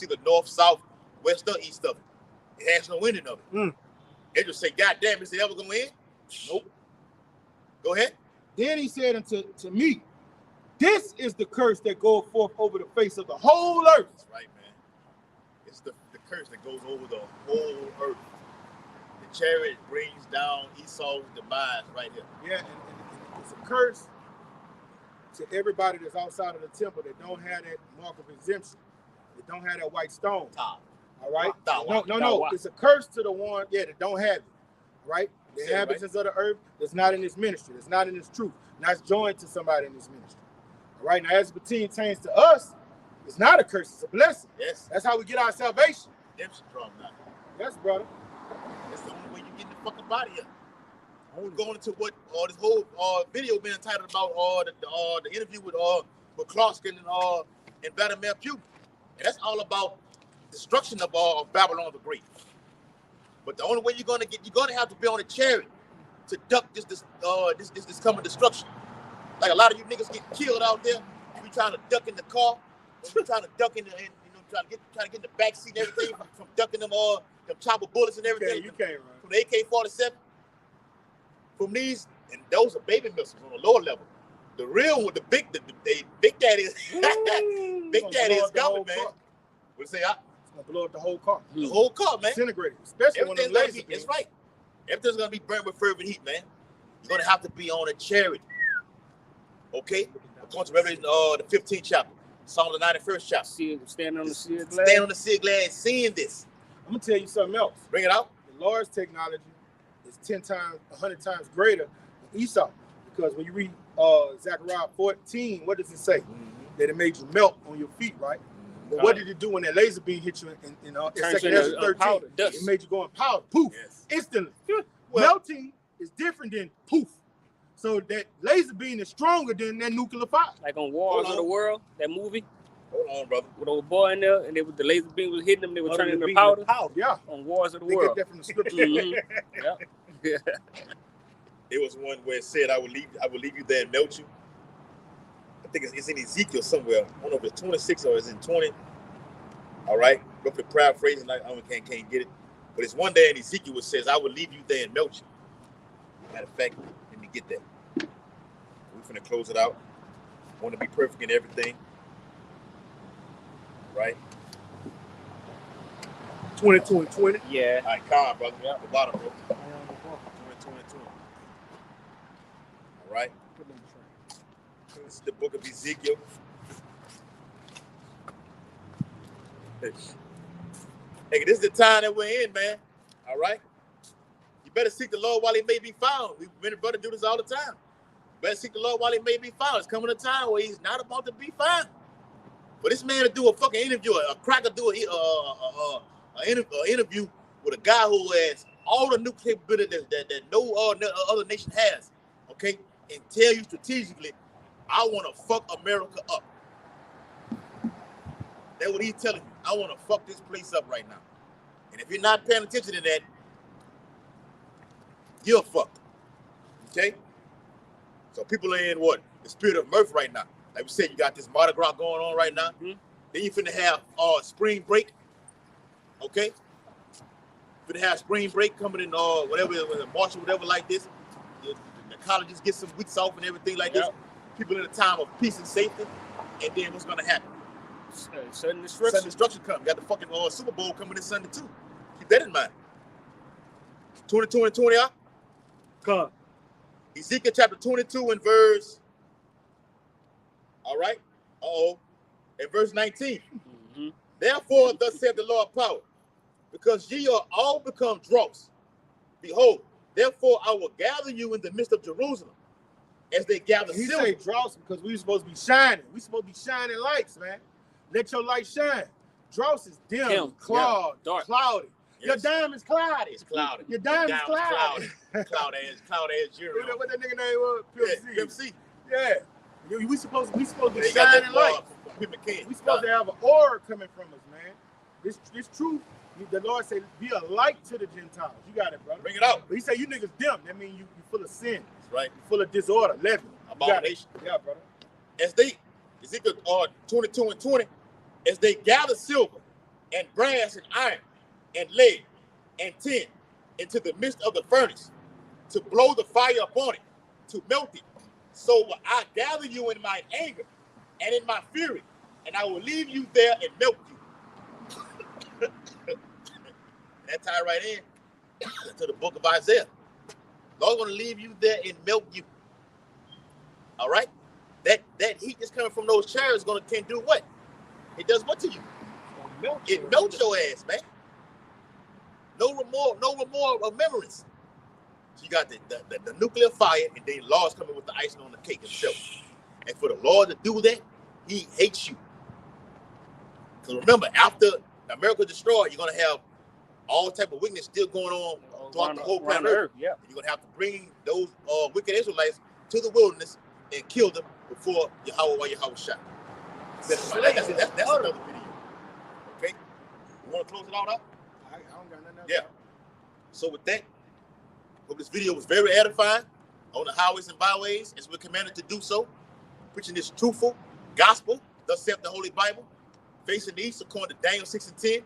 the north, south, west, or east of it. It has no ending of it. They just say, "God damn, is it ever gonna end?" Nope. Go ahead. Then he said unto me, "This is the curse that goes forth over the face of the whole earth." That's right, man. It's the curse that goes over the whole earth. The chariot brings down Esau's demise right here. Yeah, and it's a curse to everybody that's outside of the temple that don't have that mark of exemption. That don't have that white stone. All right? No. It's a curse to the one, that don't have it. Right? The inhabitants of the earth that's not in this ministry, that's not in this truth, not joined to somebody in this ministry. All right? Now, as it pertains to us, it's not a curse, it's a blessing. Yes. That's how we get our salvation. Redemption drum now. Yes, brother. That's the only way you get the fucking body up. We're going into what this whole video been entitled about the interview with Clarkston and Vladimir Putin, and that's all about destruction of Babylon the Great. But the only way you're gonna have to be on a chariot to duck this coming destruction. Like a lot of you niggas get killed out there. You be trying to duck in the car, or you trying to duck in the trying to get in the back seat and everything from ducking them chopper bullets and everything. You can't run. From the AK-47. From these, and those are baby missiles on a lower level. The real one, the big daddy is big daddy is coming, man. What say? It's gonna blow up the whole car. The whole car, man. Disintegrated, especially when the laser beams. That's right. Everything's gonna be burned with fervent heat, man. You're gonna have to be on a chariot. Okay? According to Revelation, the 15th chapter, Psalm the 91st chapter. Stand on the sear glass. Stand on the sear glass, seeing this. I'm gonna tell you something else. Bring it out. The Lord's technology is 10 times, 100 times greater than Esau. Because when you read Zechariah 14, what does it say? That it made you melt on your feet, right? But what did it do when that laser beam hit you in 2nd Ezra 13? It made you go in powder, poof, instantly. Melting is different than poof. So that laser beam is stronger than that nuclear fire. Like on Wars of the World, that movie. Hold on, brother. With old boy in there, and the laser beam was hitting them, they were turning into powder. Yeah. On Wars of the They World. get that from the scripture. Yeah. There was one where it said, I will leave you there and melt you. I think it's in Ezekiel somewhere. I don't know if it's 26 or it's in 20. All right. Go for the paraphrase, and I can't get it. But it's one day in Ezekiel it says, I will leave you there and melt you. Matter of fact, let me get that. We're finna close it out. Want to be perfect in everything. Right? 20. Yeah. All right, calm, brother. Yeah. The bottom, bro. 20. All right. This is the book of Ezekiel. Hey, this is the time that we're in, man. All right? You better seek the Lord while he may be found. We've been brother do this all the time. You better seek the Lord while he may be found. It's coming a time where he's not about to be found. But this man to do a fucking interview, a cracker do an interview with a guy who has all the nuclear capability that no other nation has, okay? And tell you strategically, I want to fuck America up. That's what he's telling you. I want to fuck this place up right now. And if you're not paying attention to that, you're fucked. Okay? So people are in what? The spirit of mirth right now. Like we said, you got this Mardi Gras going on right now. Mm-hmm. Then you finna have spring break. Okay? Finna have spring break coming in whatever, March or whatever like this. The colleges get some weeks off and everything like this. People in a time of peace and safety. And then what's gonna happen? Sudden destruction. Sudden destruction coming. Got the fucking Super Bowl coming this Sunday too. Keep that in mind. 2020 out. Come. Ezekiel chapter 22 and verse. All right. And verse 19. Mm-hmm. Therefore, thus saith the Lord of power, because ye are all become dross. Behold, therefore I will gather you in the midst of Jerusalem, as they gather silver. He say dross because we supposed to be shining. We supposed to be shining lights, man. Let your light shine. Dross is dim, clogged, cloudy. Yes. Your diamond's cloudy. It's cloudy. Your diamond's cloudy. Cloud ass Jerry. What that nigga name was? Pimp C. Yeah. We supposed to be They got shining that light. from Pimp McCann. We supposed to have an aura coming from us, man. This truth. The Lord said, "Be a light to the Gentiles." You got it, brother. Bring it out. But He said, "You niggas dim." That means you full of sin. That's right. You full of disorder, leaven, Abomination. Yeah, brother. As they, Ezekiel 22 and 20, as they gather silver and brass and iron and lead and tin into the midst of the furnace to blow the fire upon it, to melt it, so will I gather you in my anger and in my fury, and I will leave you there and melt you. That tie right in to the book of Isaiah. Lord's going to leave you there and melt you. All right? That heat that's coming from those chariots can do what? It does what to you? It melts your ass, man. No remorse of memories. So you got the nuclear fire, and then Lord's coming with the icing on the cake himself. And for the Lord to do that, He hates you. Because remember, after America destroyed, you're going to have all type of wickedness still going on throughout the whole planet Earth. Yeah. You're going to have to bring those wicked Israelites to the wilderness and kill them before Yahweh shot. That's another video. Okay? You want to close it all out? I don't got nothing else. Yeah. So with that, hope this video was very edifying on the highways and byways as we're commanded to do so, preaching this truthful gospel, thus saith the Holy Bible, facing the east according to Daniel 6 and 10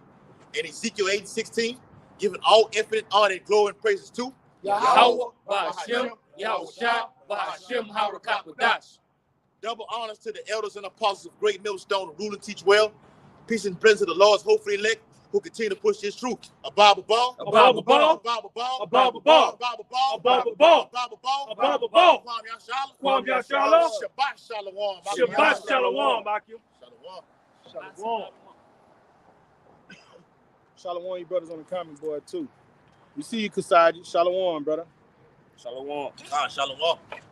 and Ezekiel 8 and 16, giving all infinite honor and glory and praises to Yahweh, Ba'ashem, Yahushua, Ba'ashem, Harakapadash. Double honors to the elders and apostles of Great Millstone who rule and teach well. Peace and presence of the Lord's hopefully elect who continue to push this truth. Above a ball. Above a ball. Above a ball. Above a ball. Above a ball. Above a ball. Above a ball. Above a ball. Kwam Yashala. Kwam Yashala. Shabbat Shalom. Shabbat Shalom, Bakim. Shalom. Shalom. Shalom, you brothers on the comment board too. We see you, Kasaji. Shalom, brother. Shalom. Shalom.